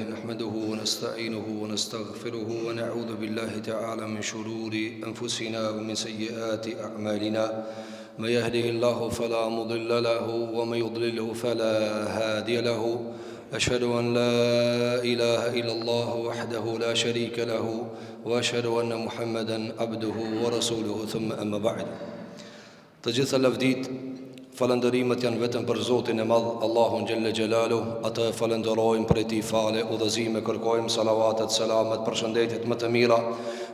نحمده ونستعينه ونستغفره ونعوذ بالله تعالى من شرور أنفسنا ومن سيئات أعمالنا من يهده الله فلا مضل له ومن يضلله فلا هادي له أشهد أن لا إله إلا الله وحده لا شريك له وأشهد أن محمدا عبده ورسوله ثم أما بعد. Të gjitha lavdit, falëndërimet janë vetëm për Zotin e Madh, Allahun Gjelle Gjelalu. Atë e falëndërojmë, për ti fale, udhëzime kërkojmë, salavatet, selamet, përshëndetjet më të mira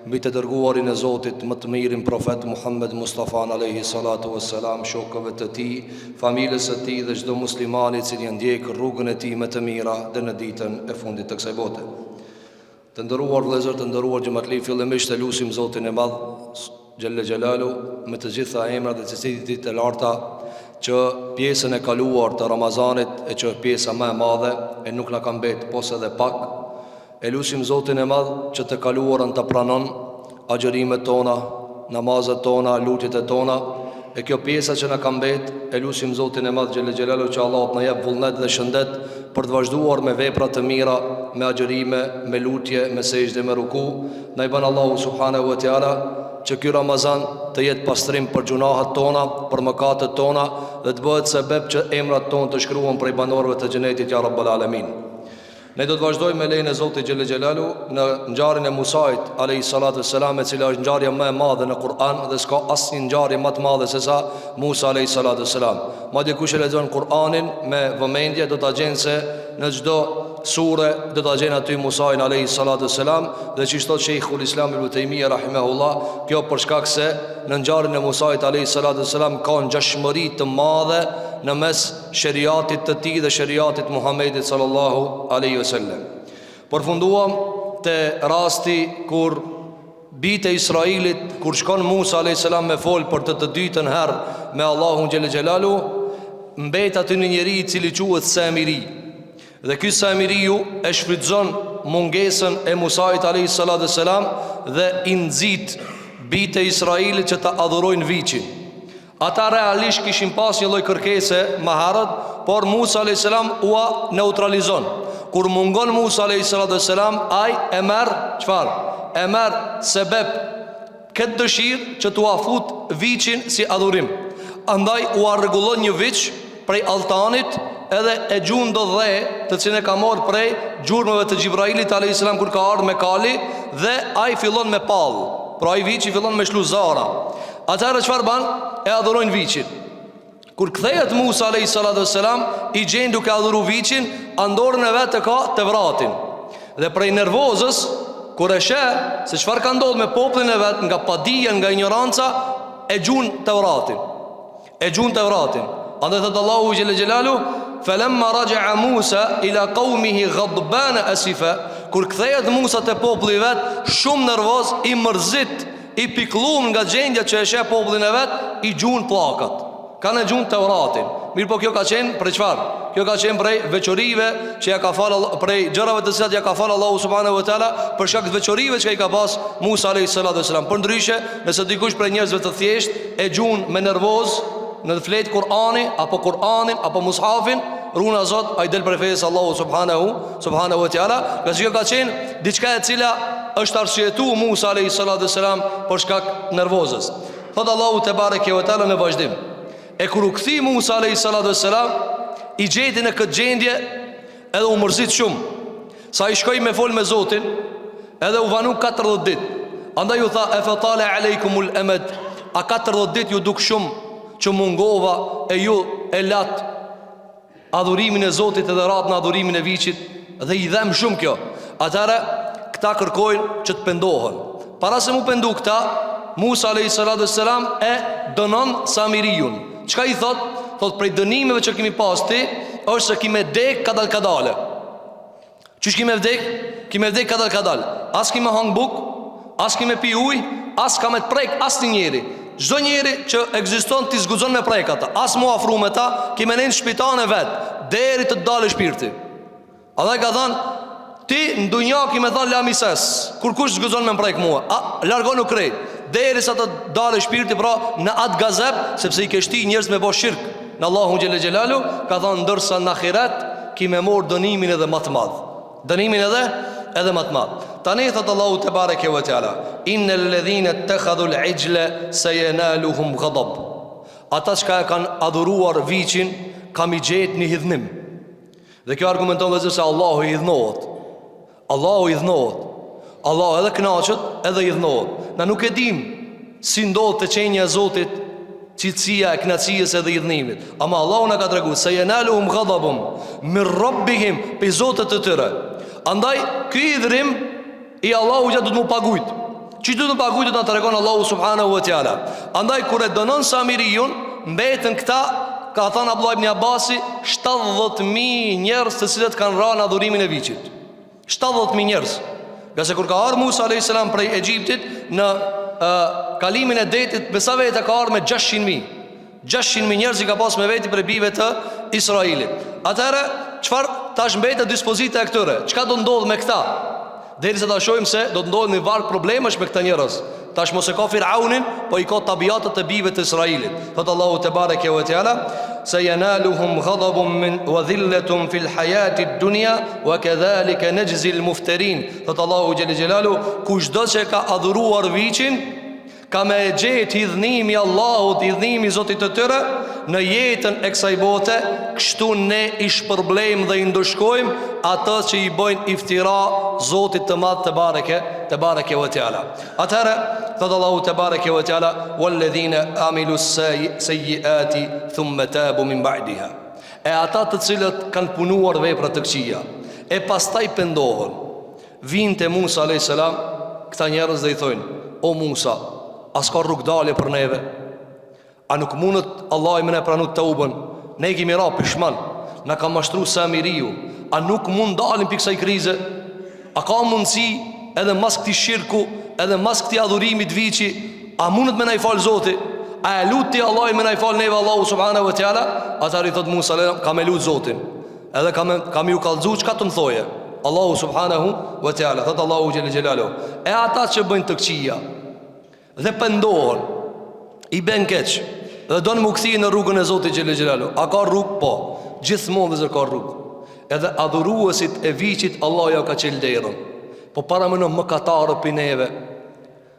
mbi të dërguarin e Zotit, më të mirin profet Muhammed Mustafa alayhi salatu wassalam, shokëve të tij, familjes së tij dhe çdo muslimani i cili ndjek rrugën e tij më të mira deri në ditën e fundit të kësaj bote. Të nderuar vëllezër, të nderuar xhamatli, fillimisht e lutim Zotin e Madh Gjelle Gjelalu me të gjitha emrat dhe cilësitë të larta, që pjesën e kaluar të Ramazanit, e që pjesa më e madhe e nuk na ka mbet pos edhe pak, e lutim Zotin e Madh që të kaluarën të pranon, agjërimet tona, namazet tona, lutjet e tona, e kjo pjesa që na ka mbet, e lutim Zotin e Madh Gjelle Gjelalu që Allah të na jap vullnet dhe shëndet për të vazhduar me vepra të mira, me agjërime, me lutje, me sejdë, me ruku. Na i bën Allahu subhanahu wa taala që ky Ramazan të jetë pastrim për gjunahet tona, për mëkatet tona, dhe të bëhet sebeb që emrat tonë të shkruhen prej banorëve të xhenetit ya Rabbal Alamin. Ne do të vazhdojmë me lejen e Zotit Gjelle Gjelalu në ngjarjen e Musait alayhi salatu wassalam, e cila është ngjarja më e madhe në Kur'an dhe s'ka asnjë ngjarje më të madhe se sa Musa alayhi salatu wassalam. Madje kush e lexon Kur'anin me vëmendje do ta gjen se në çdo sure do ta gjen aty Musain alayhi salatu wassalam, dhe ç'i thot Sheikhul Islam Ibn Taymija rahimahullah, kjo për shkak se në ngjarjen e Musait alayhi salatu wassalam ka ngjashmëri të madhe në mes shariatit të tij dhe shariatit Muhammedit sallallahu alaihi wasallam. Përfunduam te rasti kur bijtë e Israilit, kur shkon Musa alayhi salam me fol për të dytën herë me Allahun Gjelle Gjelalu, mbet aty një njeri i cili quhet Samiri. Dhe ky Samiriu e shfrytëzon mungesën e Musait alayhi salatu wassalam dhe i nxit bijtë e Israilit që ta adhurojnë viçin. Ata realisht kishin pas një lloj kërkese më herët, por Musa alayhis salam ua neutralizon. Kur mungon Musa alayhis salam, ai e merr çfarë? E merr sebeb këtë dëshirë që t'ua fut viçin si adhurim. Andaj ua rregullon një viç prej altanit, edhe e gjun do dhe të cilën e ka marrë prej gjurmëve të Gjibrailit alayhis salam kur ka ardhur me kali, dhe ai fillon me pall. Pra ai viçi fillon me shluzara. Atëherë çfarë ban? E adhurojnë viçin. Kur kthehet Musa alayhi salatu wassalam, i gjen duke adhuru viçin, andorën e vet e ka Tevratin. Dhe prej nervozës, kur e sheh se çfarë ka ndodhur me popullin e vet, nga padija, nga ignoranca, e gjun Tevratin. E gjun Tevratin. Andaj thot Allahu Gjelle Gjelalu, falamma raja'a Musa ila qaumihi ghadban asifa, kur kthehet Musa te populli i vet, shumë nervoz, i mërzit, i pikllum nga gjendja që e sheh popullin e vet, i gjun pllakat. Kanë gjun Tevratin. Mirë, po kjo ka qenë për çfarë? Kjo ka qenë prej veçorive që ja ka falë, prej gjërave të cilat ja ka falë Allahu subhanahu wa taala për shkak të veçorive që i ka pas Musa alayhi salatu wasalam. Për ndryshe, nëse dikush prej njerëzve të thjesht e gjun me nervoz në flet Kur'ani apo Kur'anin apo mushafin, runa Zot, ai del për fesë Allahu subhanahu wa taala. Kjo ka qenë diçka e cila është arsyetu Musa alayhi salatu wasalam për shkak nervozës. Thot Allahu te bareke ve taala në vazhdim, e kur u kthi Musa alayhi salatu wasalam, i gjeti në këtë gjendje edhe u mërzit shumë. Sa i shkoi me fol me Zotin, edhe u vanu 40 ditë. Andaj u tha, e fatale aleikumul amad, a 40 ditë ju duk shumë që mungova e ju e lat adhurimin e Zotit edhe rat në adhurimin e viçit, dhe i dhem shumë kjo. Atëra këta kërkojnë që të pendohen. Para se mu pendu këta, Musa alayhi salatu wassalam e dënon Samiriun. Çka i thot? Thot, prej dënimeve që kemi pas ti është se kime dek kadal. Çish kime vdek? Kime vdek kadal. As kime hang buk, as kime pi ujë, as kime të prek asnjë njeri. Çdo njeri që ekziston ti zguxon me prek ata. As mu afru me ta, kime në shpitane vet, deri të dalë shpirti. Allaj ka thënë, ti në dunja kime thënë lamises, kur kush zguxon me prek mua, largonu krejt, deri sa të dalë shpirti, pra në atë gazep, sepse i keshti njerëz me bo shirk në Allahu Gjelle Gjelalu, ka thënë, ndërsa në ahiret kime morë dënimin edhe më të madh. Dënimin edhe më të madh. Tani thot Allahu te bareke ve teala, innal ladhina ittakhadhu al-ijla sayanaluhum ghadab. Ata që kanë adhuruar viçin, kam i gjetë një hidhnim. Dhe kjo argumenton vëzhgë se Allahu i hidhnohet. Allahu i hidhnohet. Allahu edhe kënaqet edhe i hidhnohet. Na nuk e dim si ndodh të qenja e Zotit, cilësia e kënaqësisë edhe i hidhnimit. Ama Allahu na ka treguar se yanaluhum ghadabum min rabbihim, pe Zotit të tyre. Andaj ky hidhrim i Allahu ja do të më pagujt. Çi do të më pagujt, do ta tregon Allahu subhanahu wa taala. Andaj kur e dënon Samiriun, mbetën këta, ka thënë Abdullah ibn Abbasi, 70.000 njerëz të cilët kanë rënë në adhurimin e viçit. 70.000 njerëz. Gjasë kur ka ardhur Musa alayhis salam prej Egjiptit në kalimin e detit, me sa vete ka ardhur me 600.000. 600.000 njerëz i ka pas me veti prej bijve të Israilit. Atëherë, çfarë tash mbetet dispozita e këtyre? Çka do ndodh me këta? Derisa ta shohim se do të ndodhin një varg problemesh me këta njerëz. Tash mos e ka Firaunin, po i ka tabiatat e bijve të Israilit. Thot Allahu te bareke ve teala, sayanaluhum ghadabun min wa dhillatun fil hayati ad-dunya wa kadhalika najzi al-muftarin. Thot Allahu xhel xelalu, kushdo që ka adhuruar viçin, ka me gjetë hidhnimi Allahut, hidhnimi Zotit të tyre në jetën e kësaj bote. Kështu ne i shpërblejmë dhe i ndëshkojmë atë që i bojnë iftira Zotit të madh te bareke ve teala. Atëherë thot Allahu te bareke ve teala, walladhina amilu sayyiati thumma tabu min ba'daha. E ata të cilët kanë punuar vepra të këqija e pastaj pendohen, vinë te Musa alayhis salam këta njerëz dhe i thojnë: o Musa, as ka rrugë dalje për neve? A nuk mundet Allah i më ne pranu të ubën? Ne kemi ra pishman, na ka mashtru Samiriu. A nuk mund dalim për kësaj krize? A ka mundësi edhe mas këti shirku, edhe mas këti adhurimit vici, a mundet me na i falë Zoti? A e lutë ti Allah i me na i falë neve Allahu subhanahu wa ta'ala? Atëri thot Musa, ka me lutë Zotin, edhe ka me ju kalëzu, që ka të më thoje? Allahu subhanahu wa ta'ala. Thot Allahu gjellë gjelalu, e ata që bëjnë të këqia dhe pëndohen, i ben keq, dhe do në më këthi në rrugën e Zotit gjellë gjelalu, a ka rrugë? Po, gjithmonë dhe zër ka rrugë. Edhe adhuruesit e viçit Allah ja ka qelë derën, po para më në mëkatarë për neve.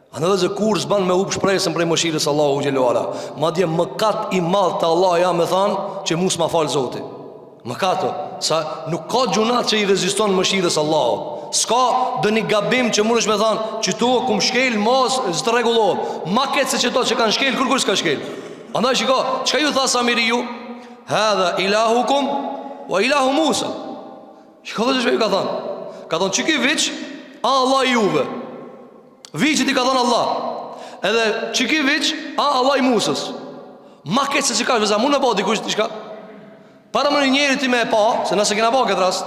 A në dhe zë kur zban me up shpresën prej mëshirës Allahu gjellë ala, ma dje mëkat i madh të Allah ja me thanë që mus ma falë Zotit. Mëkato, sa nuk ka gjunat që i reziston mëshirës Allahu. Ska dë një gabim që mund është me thanë që tu kum shkel mos zë të regulohet. Ma ketë se që to që kanë shkel, kur s'ka shkel. Andaj shiko, qka ju tha Samiriu? Hadha ilahukum wa ilahu Musa. Shiko dhe që ju ka thanë? Ka thanë që ki viç, a Allah i juve. Viçit i ka thanë Allah. Edhe që ki viç, a Allah i Musës. Ma ketë se që ka shveza, mund e po dikush të shka. Para më një njeri ti me e pa, se nëse kena pa këtë rast,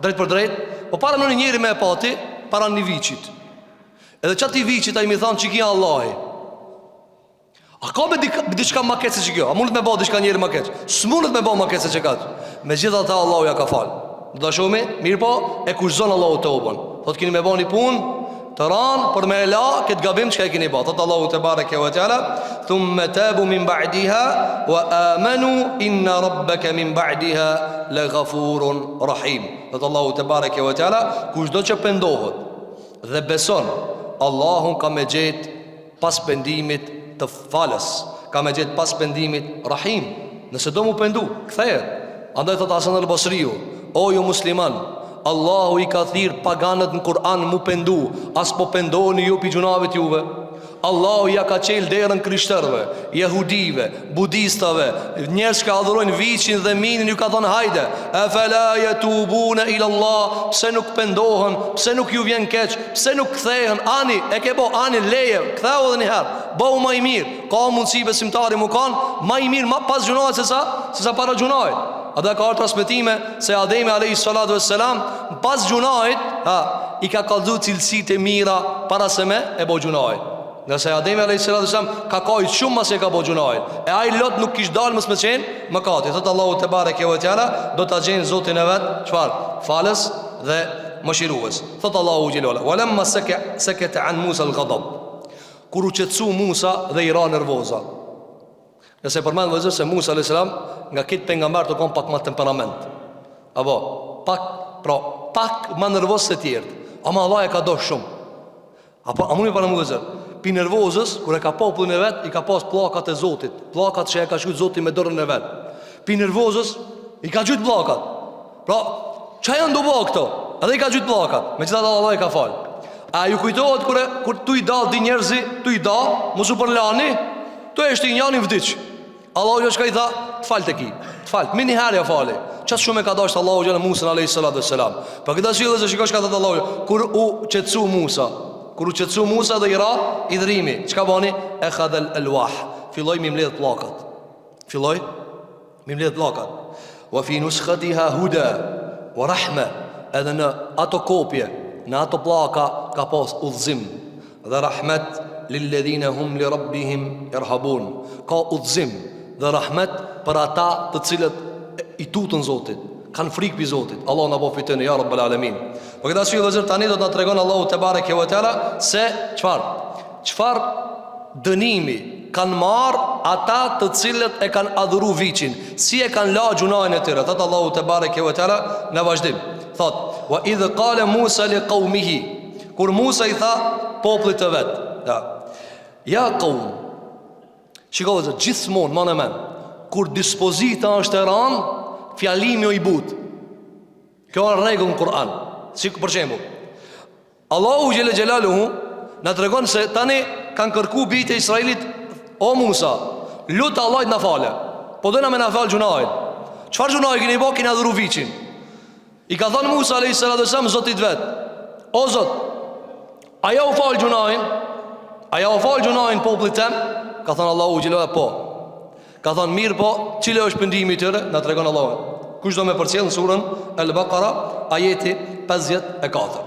drejt për drejt, po para më një njeri me e pa ti, para një viçit. Edhe që ati viçit a i mi thanë që kia Allahi. A ka me diçka ma ketë se që kjo? A mundet me ba diçka njeri ma ketë? Së mundet me ba ma ketë se që katë. Me gjitha ta Allahu ja ka falë. Do të shumë, mirë po, e kushzon Allahu të ubën. Thot kini me ba një punë të ranë për me la këtë gabim që ka e kini ba. Thot Allahu të bareke wa ta'ala, thumme tabu min ba'diha wa amanu inna rabbeke min ba'diha le ghafurun rahim. Thot Allahu të bareke wa ta'ala, kushdo që pendohet dhe beson, Allahun ka me gjetë pas pendimit të falës, ka me gjetë pas pendimit rahim. Nëse do mu pendu, këtheje. Andaj thot Hasan al-Basriu, o ju musliman, Allahu i ka thirë paganët në Kur'an mu pendu, as po pendoheni ju pi gjunavit juve. Allahu ja ka qelë derën krishterëve, jehudive, budistave, njerëz që adhurojnë viçin dhe minin, ju ka thonë hajde, e fela yatubuna ila Allah, pse nuk pendohen, pse nuk ju vjen keq, pse nuk kthehen, ani, e ke bo, ani, leje, ktheu edhe një herë, bëu ma i mirë, ka mundësi besimtari mu kanë, ma i mirë, ma pas gjunajt se sa para gjunajt. A dhe ka arë transmitime se Ademi a.s. pas gjunajt, i ka kaldu cilësit e mira para se me e bo gjunajt. Nëse Ademi a.s. ka kajt shumë mas e ka bo gjunajt, e aj lot nuk kish dalë mës me qenë më kati. Thëtë Allahu të bare kjo e tjara, do të gjenë zotin e vetë, qëfar? Falës dhe mëshirues. Thëtë Allahu gjilola, walemma seke të anë Musa l'gadab, kur u qetsu Musa dhe i ra nervoza. Nëse përmend vëzër se Musa a.s. nga kitë pejgamber të konë pak ma temperament. Apo, pak, pra, pak më nervoz se tjerët. Ama Allah e ka dosh shumë. Apo a mundi para më vëzër. Pi nervozës, kur e ka popullin e vet, i ka pas pllakat e Zotit, pllakat që e ka shkruajtur Zoti me dorën e vet. Pi nervozës, i ka gjujt pllakat. Pra, çfarë janë do bë këto? Edhe i ka gjujt pllakat. Megjithatë Allah e ka fal. A ju kujtohet kur tu i dall di njerëzi, tu i dall, mos u përlani, tu e shtin janin vdiç. Allahu jo çka i tha, të fal te ki. Të fal, më një herë ja fali. Ças shumë e ka dashur Allahu xhallahu Musa alayhi salatu wassalam. Pa këtë arsye dhe shikosh ka thënë Allahu, kur u qetsu Musa, dhe i ra idhrimi, çka bani? E khadhal alwah. Filloi me mbledh pllakat. Wa fi nuskhatiha huda wa rahma. Edhe në ato kopje, në ato pllaka ka pas udhëzim dhe rahmet lilladhina hum li rabbihim yarhabun. Ka udhëzim dhe rahmet për ata të cilët i tutën Zotit, kanë frikë për Zotit. Allah na bëfë të ne ya rabbal alamin. Po këtë arsye vëzër tani do të na tregon Allahu te bareke ve teala se çfarë dënimi kanë marr ata të cilët e kanë adhuru viçin, si e kanë la gjunajin e tyre. Thot Allahu te bareke ve teala në vazhdim. Thot: "Wa idh qala Musa li qaumihi", kur Musa i tha popullit të vet, ja qaum. Shikoj gjithmonë më në mend, kur dispozita është e rënë, fjalimi o i but. Kjo është rregull në Kur'an. Si për shembull, Allahu xhelle xhelaluhu na tregon se tani kanë kërku bijtë e Israilit: "O Musa, lut Allahut na falë. Po dona me na fal gjunajin." Çfarë gjunaji keni bë? Keni adhuru viçin. I ka thënë Musa alayhis salam Zotit vet: "O Zot, a ja u fal gjunajin? A ja u fal gjunajin popullit tem?" Ka thënë Allahu xhelalu, po. Ka thënë mirë, po, cili është pendimi i tyre? Na tregon Allahu. Kush do me përcjell në surën Al-Baqara, ajeti 54.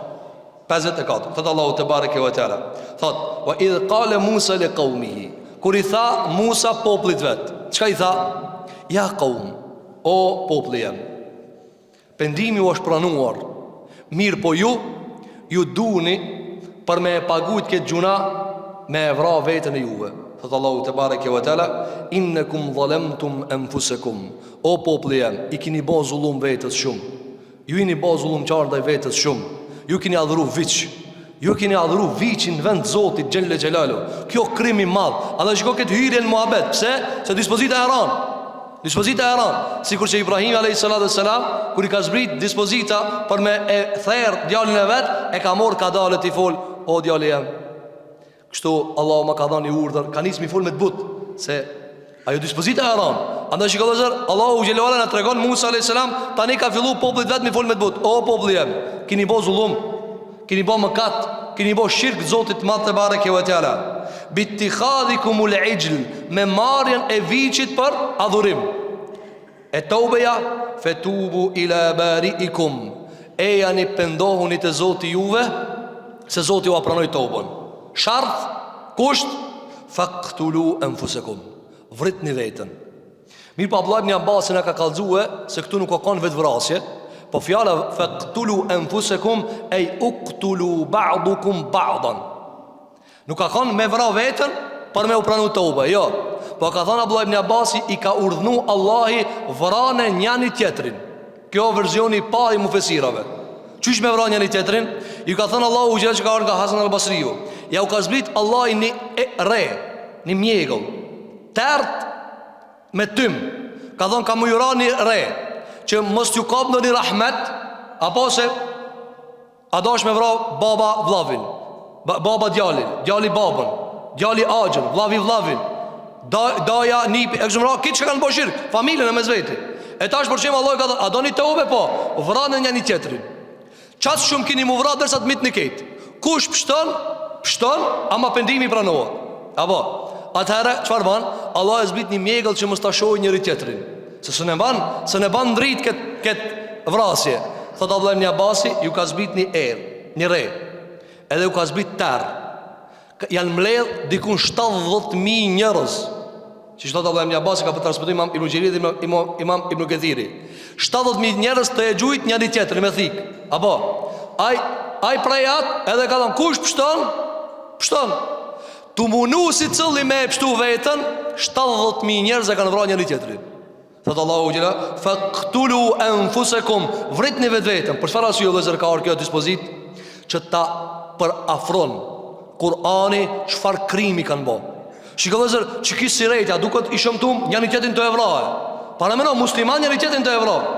54. Thot Allahu te bareke ve teala. Thot: "Wa idh qala Musa li qaumihi", kur i tha Musa popullit vet. Çka i tha? Ja qaum, o populli jam, pendimi u është pranuar. Mirë, po ju duni për me paguajt këtë gjuna, me e vra vetën e juve. Thot Allahu te bareke ve teala: "Innakum zalamtum anfusakum", o populli jam, i keni bë zullum vetës shumë. Ju jeni bë zullumçar ndaj vetës shumë. Ju keni adhuru viç. Ju keni adhuru viçin në vend Zotit xhelle xhelalu. Kjo krim i madh. Allah shikoj këtë hyrje në muhabet. Pse? Se dispozita e ran. Sikur që Ibrahim alayhis salam, kur i ka zbrit dispozita për me e therr djalin e vet, e ka marr ka dalë ti fol: "O djali jam, kështu Allah më ka dhënë urdhër, ka nisë mi fol me të but, se ajo dispozita e ran." Andaj shikoj vëllazër, Allahu xhelalu ala na tregon Musa alayhis salam, tani ka fillu popullit vet mi fol me të but: "O populli jam, keni bë zullum, keni bë mëkat, keni bë shirk Zotit madh te bareke ve teala. Bittikhadikumul ijl", me marrjen e viçit për adhurim. E taubeja, fetubu ila bariikum, e janë pendohuni te Zoti juve, se Zoti ju pranoi toben. Shart, kusht, faqtulu anfusakum, vritni vetën. Mirë, pa Abdullah ibn Abbas na ka kallëzue se këtu nuk ka kanë vetvrasje, po fjala faqtulu anfusakum ay uqtulu ba'dukum ba'dan. Nuk ka kanë me vra vetën për me u pranu tobe, jo. Po ka thënë Abdullah ibn Abbas, i ka urdhnu Allahi vrane njëri tjetrin. Kjo verzioni i parë i mufesirave. Qysh me vrane njëri tjetrin? I ka thënë Allahu xhelalu që ka nga Hasan al-Basriu, ja u ka zbrit Allahi një një mjegull tert me tym. Ka thënë ka më jura një që mos ju kap në një rahmet, apo se a dosh me vra baba vllavin, baba djalin, djali babën, djali axhën, vllavi vllavin, daja nipi, ekzumra, kitë që kanë bo shirk, familjen e mes veti. E tash për çem Allah ka thënë: "A doni të ube?" Po, vranë një tjetrin. Ças shumë keni mu vra derisa të mit në ketë. Kush pështon, ama pendimi pranohet. Apo, atëherë çfarë bën? Allah e zbrit një mjegull që mos ta shohë njëri tjetrin. Se s'e ban ndrit kët vrasje. Thot Abdullah ibn Abbasi, ju ka zbrit një edhe ju ka zbrit tërë. Janë mbledh dikun 70.000 njerëz. Që thot Abdullah ibn Abbasi, ka për transmetuar Imam Ibn Jarir dhe Imam Ibn Kathiri. 70.000 njerëz të e gjujt njëri tjetrin me thik. Apo, ai prejat edhe ka thënë: "Kush pështon? Tu munu si cëlli me e pështu vetën, 70.000 njerëz e kanë vrarë njëri tjetrin." Thot Allahu xhela, faqtulu anfusakum, vritni vetën. Për çfarë arsye vëllezër ka ardhur kjo dispozit? Që ta përafron Kur'ani çfarë krimi kanë bë. Shikoj vëllezër, çiki sireta duket i shëmtum, janë tjetrin të evrahe. Para mëno musliman janë tjetrin të evrahe.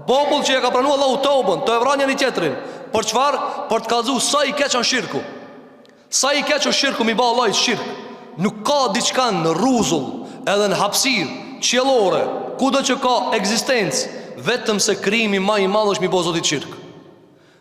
Popull që e ka pranuar Allahu tobën, të evrahe janë tjetrin. Për çfarë? Për të kallëzuar sa i keq është shirku. Sa i keq është shirku, mi bë Allahu shirk. Nuk ka diçka në rruzull, edhe në hapësirë qiellore, kudo që ka ekzistencë, vetëm se krimi më i madh është mi bë Zotit shirk.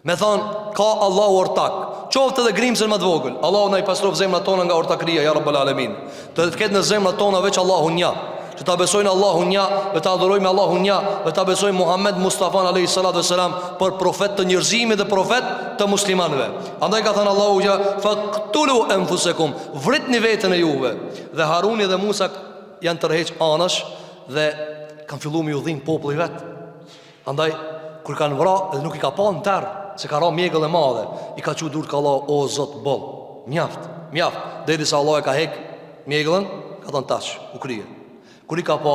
Me thonë, ka Allahu ortak, qoftë edhe grimësën më të vogël. Allahu na i pastrof zemrat tona nga ortakria, ja Rabbul Alamin. Të ketë në zemrat tona veç Allahu një, që ta besojnë Allahu një, dhe ta adhurojmë Allahu një, dhe ta besojmë Muhammed Mustafa alayhi salatu wassalam për profet të njerëzimit dhe profet të muslimanëve. Andaj ka thënë Allahu ja, faqtulu anfusakum, vritni veten e juve. Dhe Haruni dhe Musa janë tërheq anash dhe kanë filluar me udhim populli vet. Andaj kur kanë vrarë dhe nuk i ka pa në terr, se ka ra mjegëll e madhe, i ka qu dur ka Allah, o Zot boll, mjaft, deri sa Allah e ka hek mjegëllën, ka thënë tash, u krije. Kur i ka pa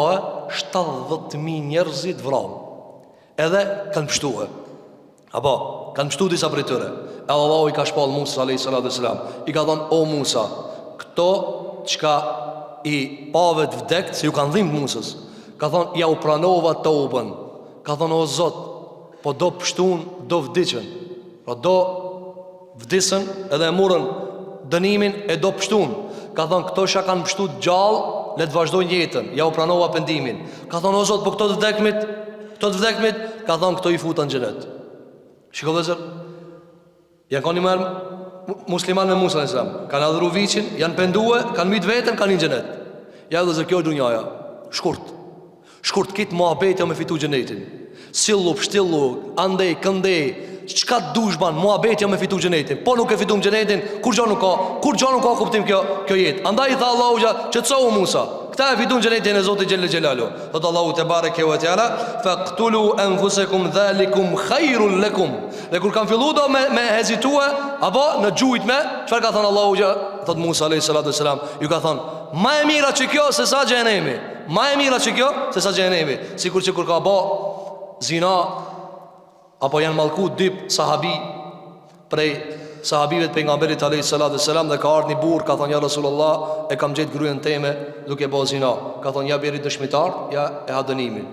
70.000 njerëzit vrarë, edhe kanë pështuhe. Apo, kanë pështu disa prej tyre. Edhe Allah i ka shpall Musa alayhi salatu wassalam, i ka thënë, o Musa, këto çka i pave të vdekt, se ju kanë dhimbë Musës, ka thënë, ja u pranova tobën. Ka thënë, o Zot, po do pështun, do vdiqen. Pra do vdisën edhe e murën dënimin e do pështun. Ka thënë, këto shka kanë pështu gjallë, le të vazhdojnë jetën, ja u pranova pendimin. Ka thënë, o Zot, po këto të vdekmit, ka thënë, këto i futën xhenet. Shiko vëllezër, janë kanë marrë musliman me Musa alayhis salam, kanë adhuru viçin, janë pendue, kanë mit veten, kanë në xhenet. Ja vëllezër, kjo është dunjaja. Shkurt kit muhabeti me fitu xhenetin. Sillu, pështillu, andej, këndej, çka dush ban, muhabeti me fitu xhenetin. Po nuk e fitum xhenetin, kur gjë nuk ka kuptim kjo jetë. Andaj i tha Allahu ja, çetsohu Musa. Këta e fitun xhenetin e Zotit xhel xhelalu. Thot Allahu te bareke ve teala, faqtulu anfusakum dhalikum khairul lakum. Dhe kur kanë filluar do me hezitue, apo në gjujtme, çfarë ka thënë Allahu ja? Thot Musa alayhi salatu wasalam, ju ka thënë, më e mira që kjo se sa xhenemi. Më e mira që kjo se sa xhenemi. Sikur që kur ka bë zina, apo janë mallku dy sahabi prej sahabive të pejgamberit alayhi salatu wasalam, dhe ka ardhur një burr, ka thënë ja Rasulullah, e kam gjetë gruën time duke bërë zina. Ka thënë ja bëri dëshmitar, ja e ha dënimin.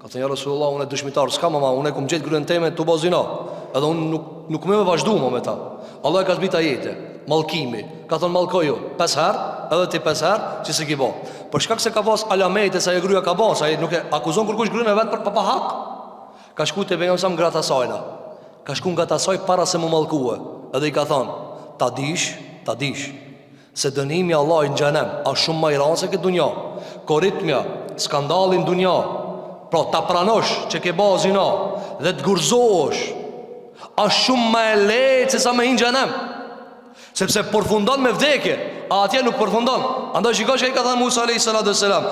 Ka thënë ja Rasulullah, unë dëshmitar s'kam, ama unë kam gjetë gruën time tu bërë zina, edhe unë nuk më vazhdu me ta. Allah e ka zbrit ajete, mallkimi. Ka thënë mallkoju 5 herë, edhe ti 5 herë, që se ki bë. Për shkak se ka pas alamete sa e gruaja ka bë, sa nuk e akuzon kurkush gruën e vet për pa hak. Ka shku te pejgamberi sa ngrata sajna. Ka shku ngrata saj para se më mallkue. Edhe i ka thonë, ta dish se dënimi Allah i në xhenem a shumë më i rëndë se këtë dunja. Koritmja, skandalin dunja, pra ta pranosh që ke bërë zina dhe të gurzohesh, a shumë më e lehtë se sa me hinë xhenem. Sepse përfundon me vdekje, a atje nuk përfundon. Andaj shikosh që i ka thënë Musa alayhi salatu wassalam,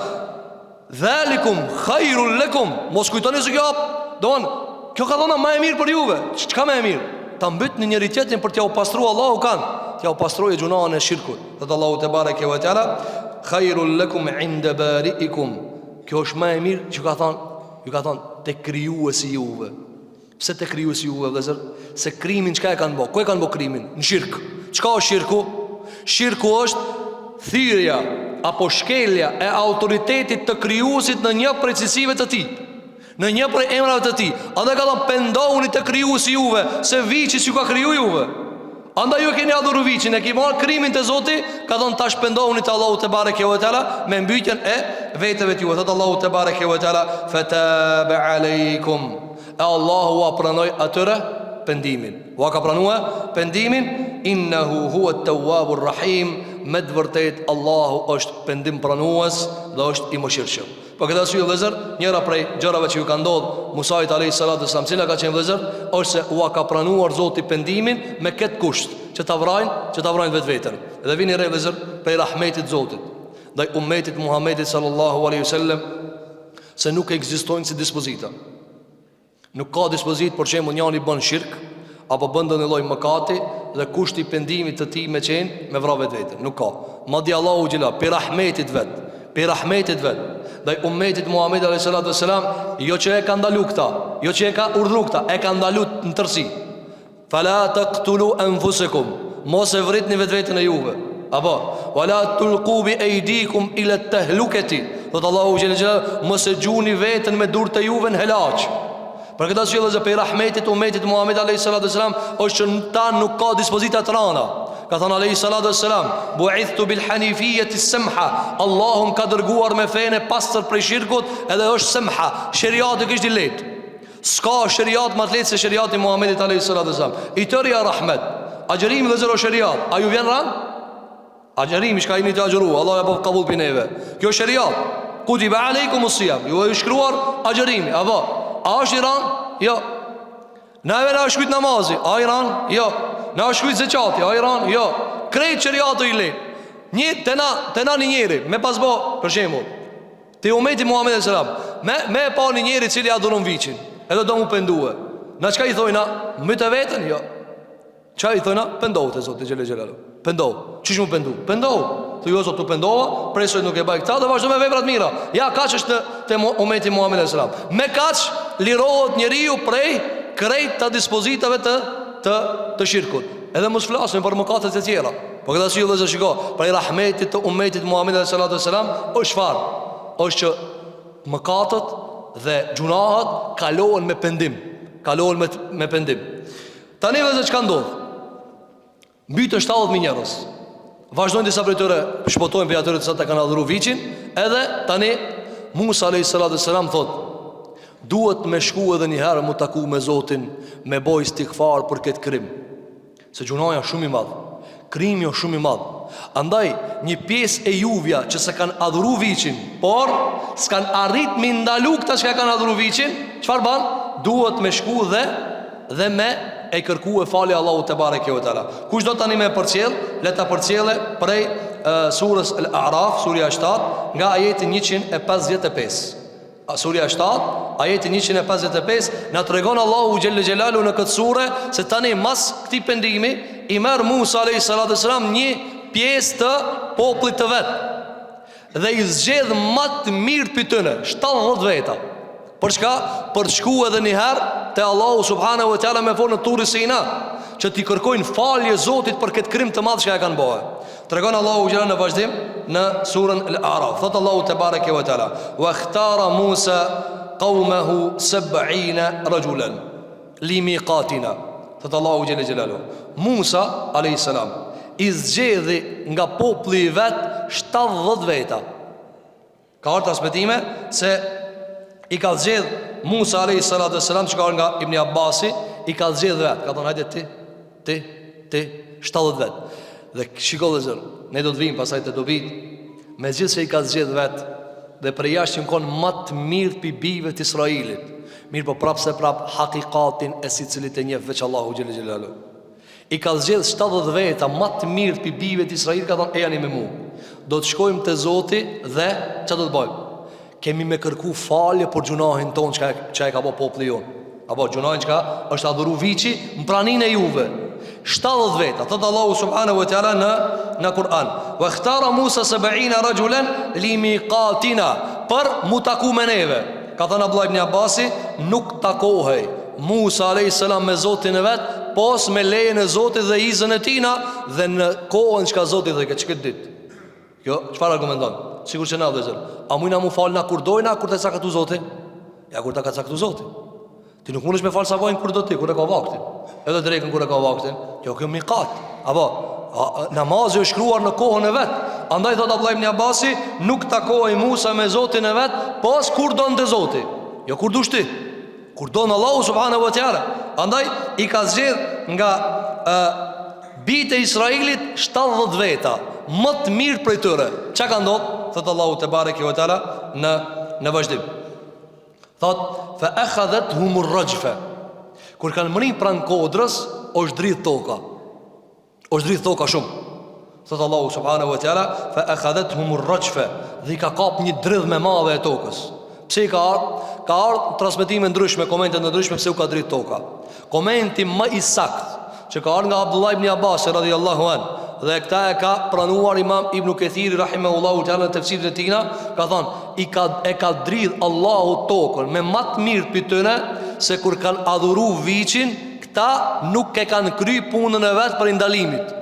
dhalikum khairul lakum, mos kujtoni se kjo, don, kjo ka dhëna më e mirë për juve. Çka më e mirë? Ta mbytni njëri tjetrin për t'ja u pastruar Allahu kanë, t'ja u pastrojë gjunahën e shirkut. Dhe Allahu te bareke ve teala, khairul lakum inda bari'ikum. Kjo është më e mirë që ju ka thënë te krijuesi juve. Pse te krijuesi juve, vëllazër? Se krimin çka e kanë bë? Ku e kanë bë krimin? Në shirk. Çka është shirku? Shirku është thirrja apo shkelja e autoritetit të krijuesit në një prej cilësive të tij, në një prej emrave të tij. Andaj ka thënë pendohuni te krijuesi juve, se viçi që ka kriju juve. Andaj ju keni adhuru viçin, e keni marrë krimin te Zoti, ka thënë tash pendohuni te Allahu te bareke ve teala me mbytjen e veteve të juve. Thot Allahu te bareke ve teala, fataba aleikum. E Allahu a pranoi atyre pendimin. Wa ka pranua pendimin, innahu huwa at-tawwabur rahim. Me të vërtet Allahu është pendim pranues dhe është i mëshirshëm. Po këtë arsye vëllezër, njëra prej gjërave që ju ka ndodhur Musait alayhi salatu wasallam, cila ka qenë vëllezër, është se u ka pranuar Zoti pendimin me këtë kusht, që ta vrajnë vetveten. Dhe vini re vëllezër prej rahmetit Zotit ndaj ummetit Muhammedit sallallahu alaihi wasallam, se nuk ekzistojnë si dispozita. Nuk ka dispozit për shembull njëri bën shirk apo bën ndonjë lloj mëkati dhe kushti i pendimit të tij me qenë me vrarë vetveten. Nuk ka. Madje Allahu xhela për rahmetit vet, pe rahmetit vet ndaj ummetit Muhammed alayhi salatu wasalam, jo që e ka ndalu këta, jo që e ka urdhëruar këta, e ka ndalu në tërësi. Fala taqtulu anfusakum, mos e vritni vetveten e juve. Apo wala tulqu bi aydikum ila at-tahlukati, thot Allahu xhelal xhelal, mos e gjuni veten me durrët e juve në helaç. Për këtë arsye dhe pe rahmetit ummetit Muhammed alayhi salatu wasalam është që ta nuk ka dispozita të rënda. Ka thënë alayhi salatu wassalam, bu'ithtu bil hanifiyati samha, Allahum ka dërguar me fenë pastër prej shirkut, edhe është samha, sheriati është i lehtë. S'ka sheriat më të lehtë se sheriati i Muhamedit alayhi salatu wassalam. I tërë rahmet. Agjerimi dhe zero sheriat, a ju vjen rand? Agjerimi shka jeni të agjeru, Allah e po kabull për neve. Kjo sheriat, kutiba alaykumus siyam, ju e shkruar agjerimi, apo a është i rand? Jo. Na është shkujt namazi, a i rand? Jo. Na është shkujt zeqati, a i rand? Jo. Krejt sheriatu i lehtë. Një të na një njeri, me pasbo, për shembull, te umeti Muhammed sallam, me e pa një njeri cili adhuron viçin, edhe do mu pendue. Na çka i thojna? Më të vetën? Jo. Çka i thojna? Pendohu te Zoti xhelel xhelalu. Pendohu. Çish mu pendu? Pendohu. Thu jo Zot, tu pendova, presoj nuk e baj këtë, do vazhdo me vepra të mira. Ja, kaç është te umeti Muhammed sallam. Me kaç lirohet njeriu prej krejt të dispozitave të shirkut. Edhe mos flasim për mëkatet e tjera. Po këtë arsye vëllezër, shiko, për rahmetit të ummetit Muhammed sallallahu alaihi wasallam është çfarë? Është që mëkatet dhe gjunahet kalohen me pendim. Kalohen me pendim. Tani vëllezër, çka ndodh? Mbi të 70.000 njerëz. Vazhdojnë disa prej tyre shpotojnë për atyre të sa të kanë adhuruar viçin, edhe tani Musa alayhi salatu wasalam thotë, duhet me shku edhe një herë mu taku me Zotin, me boj istighfar për këtë krim. Se gjunaja shumë i madh, krimi është shumë i madh. Andaj një pjesë e juvja që se kanë adhuru viçin, por s'kan arrit me ndalu këta që kanë adhuru viçin, çfarë ban? Duhet me shku dhe me e kërku e fali Allahu te bareke ve teala. Kush do tani me përcjell, le ta përcjellë prej surës Al-A'raf, surja 7, nga ajeti 155. Surja 7, ajeti 155, na tregon Allahu xhelle xhelalu në këtë sure se tani mas këtij pendimi i merr Musa alayhi salatu wasalam një pjesë të popullit të vet dhe i zgjedh më të mirë për tyne, 70 veta. Për çka? Për të shkuar edhe një herë te Allahu subhanahu wa taala me fol në Turi Sina, që t'i kërkojnë falje Zotit për këtë krim të madh që e kanë bërë. Tregon Allahu xhela në vazhdim në surën Al-A'raf, thot Allahu te bareke ve teala, wa ikhtara Musa qaumahu 70 rajulan limiqatina. Thot Allahu xhela xhelalu, Musa alayhis salam i zgjedhi nga populli i vet 70 veta. Ka ardhur transmetime se i ka zgjedh Musa alayhis salatu wassalam, që ka nga Ibn Abbasi, i ka zgjedh vet. Ka thonë hajde ti 70 vet. Dhe shiko vëllezër, ne do të vim pasaj të dobit, megjithëse i ka zgjedh vet dhe për jashtë që kon më të mirë pi bijve të Israilit. Mirë po prapse hakikatin e sicilit e njeh veç Allahu xhelel xhelalu. I ka zgjedh 70 veta më të mirë pi bijve të Israilit, ka thonë ejani me mua. Do të shkojmë te Zoti dhe çfarë do të bëjmë? Kemi me kërku falje për gjunahin ton që e ka bo populli jon. Apo gjunahin që ka është adhuru viçi në pranin e juve. 70 veta. Thot Allahu subhanahu wa taala në Kur'an, wa ikhtara Musa 70 rajulan limiqatina, për mu taku me neve. Ka thënë Abdullah ibn Abbasi, nuk takohej Musa alayhis salam me Zotin e vet, pos me lejen e Zotit dhe izën e tina, dhe në kohën që ka Zoti dhe këtë ditë. Jo, çfarë argumenton? Sigur që na vëzër, a mujna mu falë na kur dojna, kur të caktu Zoti? Ja, kur të ka caktu Zoti. Ti nuk mundesh me falë sa vojnë kur do ti, kur e ka vaktin. Edhe drekën kur e ka vaktin. Jo, kjo miqat. Apo, namazi është shkruar në kohën e vet. Andaj thot Abdullah ibn Abbasi, nuk takohej Musa me Zotin e vet, pos kur donte Zoti. Jo kur dush ti. Kur don Allahu subhanahu wa taala. Andaj i ka zgjedh nga bijtë e Israilit 70 veta, më të mirë prej tyre. Çka ka ndodhur? Thot Allahu te bareke ve teala në vazhdim. Thot fa akhadhathum ar-rajfa. Kur kanë mrin pran kodrës, është dridh toka. Është dridh toka shumë. Thot Allahu subhanahu wa taala fa akhadhathum ar-rajfa, dhe ka kap një dridh me madhe e tokës. Pse ka ardhur transmetime ndryshme, komente ndryshme pse u ka dridh toka. Komenti më i saktë që ka ardhur nga Abdullah ibn Abbas radhiyallahu an, Dhe këta e ka pranuar Imam Ibn Kathiri rahimahullahu ta'ala në tefsirin e tina, ka thonë e ka dridh Allahu tokën me më të mirë për tëne, se kur kanë adhuru viçin, këta nuk e kanë kry punën e vetë për indalimit.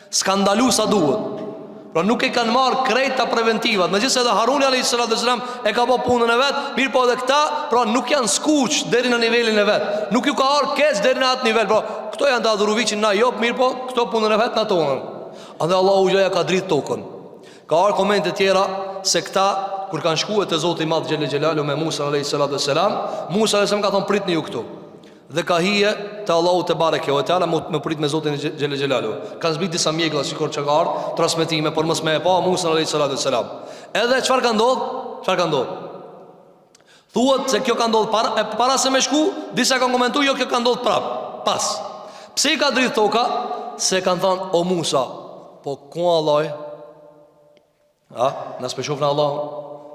Skandalu sa duhet. Pra nuk e kanë marrë krejta preventivat. Megjithëse edhe Haruni alayhis salam e ka bërë punën e vet, mirë po edhe këta, pra nuk janë skuq deri në nivelin e vet. Nuk ju ka ardhur keq deri në atë nivel. Pra këto janë të adhuruviçin na jo, mirë po këto punën e vet na tonën. Andaj Allahu ja ka drit tokën. Ka ardhur komente tjera se këta kur kanë shkuar te Zoti i Madh xhel xhelalu me Musa alayhis salam, Musa alayhis salam ka thonë pritni ju këtu. Dhe ka hije te Allahu te bareke ve teala me prit me Zotin xhel xhelalu. Kanë zbrit disa mjeglla sikur çka ka ardhur transmetime por mos më e pa Musa alayhis salam. Edhe çfarë ka ndodhur? Çfarë ka ndodhur? Thuhet se kjo ka ndodhur para se me shku, disa kanë komentuar jo kjo ka ndodhur prap. Pas. Pse i ka drit toka? Se kanë thënë o Musa, po ku Allah? Na speshov në Allah.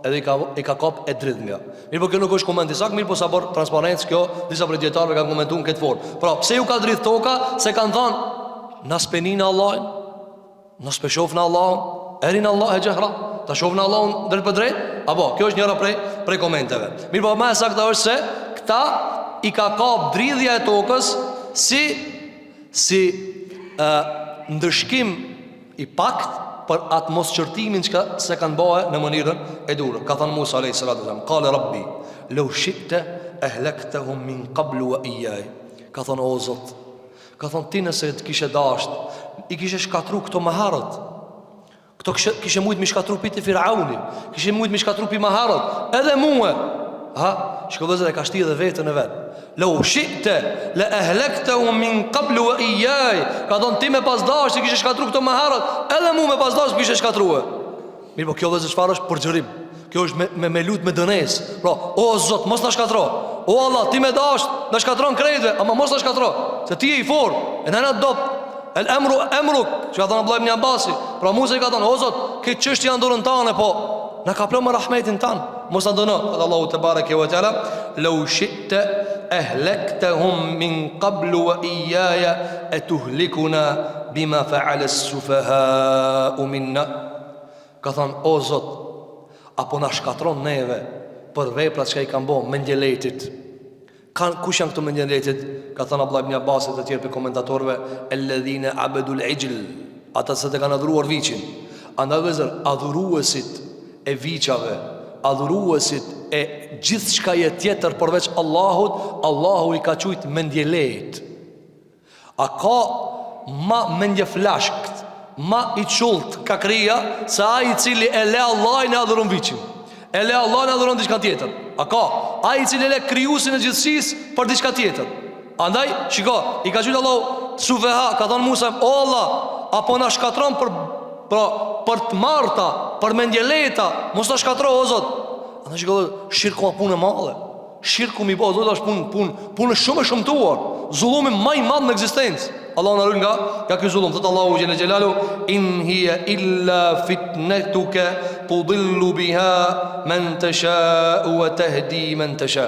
Edhe i ka kap e dridh nga. Mirë po kjo nuk është koment i sakt, mirë po sa por transparencë kjo, disa prej dietarëve kanë komentuar në këtë formë. Pra, pse ju ka dridh toka? Se kanë thënë na spenin Allahin, na speshov në Allahun, erin Allah e gjehra, ta shoh në Allahun drejt për drejt, apo kjo është njëra prej komenteve. Mirë po më e saktë është se këta i ka kap dridhja e tokës si ndëshkim i pakt për atë mos qërtimin që se kanë bëhe në mënirën e durë. Ka thënë Musa a.s. Kale Rabbi, lau shikte ehlektehum min qablu wa ijaj. Ka thënë o Zot, ka thënë ti nëse të kishe dasht, i kishe shkatru këto maharët. Këto kishe mujtë mi shkatru piti Firauni, kishe mujtë mi shkatru pi maharët, edhe muë. Shkodhëzër e ka shti edhe vetën e vetë. Lau shikte le ehlektehum min qablu wa ijaj. Ka thonë ti me pasdash i kishe shkatru këto maharët, edhe mu me pasdash kishe shkatru. Mirë po kjo dhe çfarë është përgjërim. Kjo është me lut me dënes. Pra, o Zot, mos na shkatro. O Allah, ti me dash, na shkatron krejtve, ama mos na shkatro, se ti je i fortë. E na dop el emru emruk, që ka thënë Abdullah ibn Abbasi. Pra Musa i ka thënë o Zot, këtë çështje janë dorën tane, po na ka plot me rahmetin tan. Mos na dëno. Allahu te bareke ve teala, "Lau shi'ta ahlektahum min qablu wa iyaya atuhlikuna bima fa'ala as-sufaha minna." Ka thënë o Zot, apo na shkatron neve për veprat që i kanë bërë mendjeletit. Kush janë këto mendjeletit? Ka thënë Abdullah ibn Abbas dhe të tjerë për komentatorëve, alladhina abadul ijl, ata që kanë adhuruar viçin. Andaj vëzër, adhuruesit e viçave, adhuruesit e gjithçka tjetër përveç Allahut, Allahu i ka quajtur mendjelejt. A ka ma mendjeflashkt, ma i qullt ka krija se ai i cili e le Allahin e adhuron viçin, e le Allahin e adhuron diçka tjetër? A ka? Ai i cili e le krijuesin e gjithësisë për diçka tjetër? Andaj, shiko, i ka qytë Allahu sufeha, ka thonë Musa, o Allah, apo na shkatron për të marta, për mendjeleta, mos na shkatro o Zot. Andaj shiko, shirku ka punë e madhe. Shirku mi po Zot është punë shumë e shumtuar, zullumi më i madh në ekzistencë. Allahu na ruaj nga ky zullum. Thot Allahu xhela xhelalu, in hiya illa fitnatuka tudillu biha man tasha wa tahdi man tasha.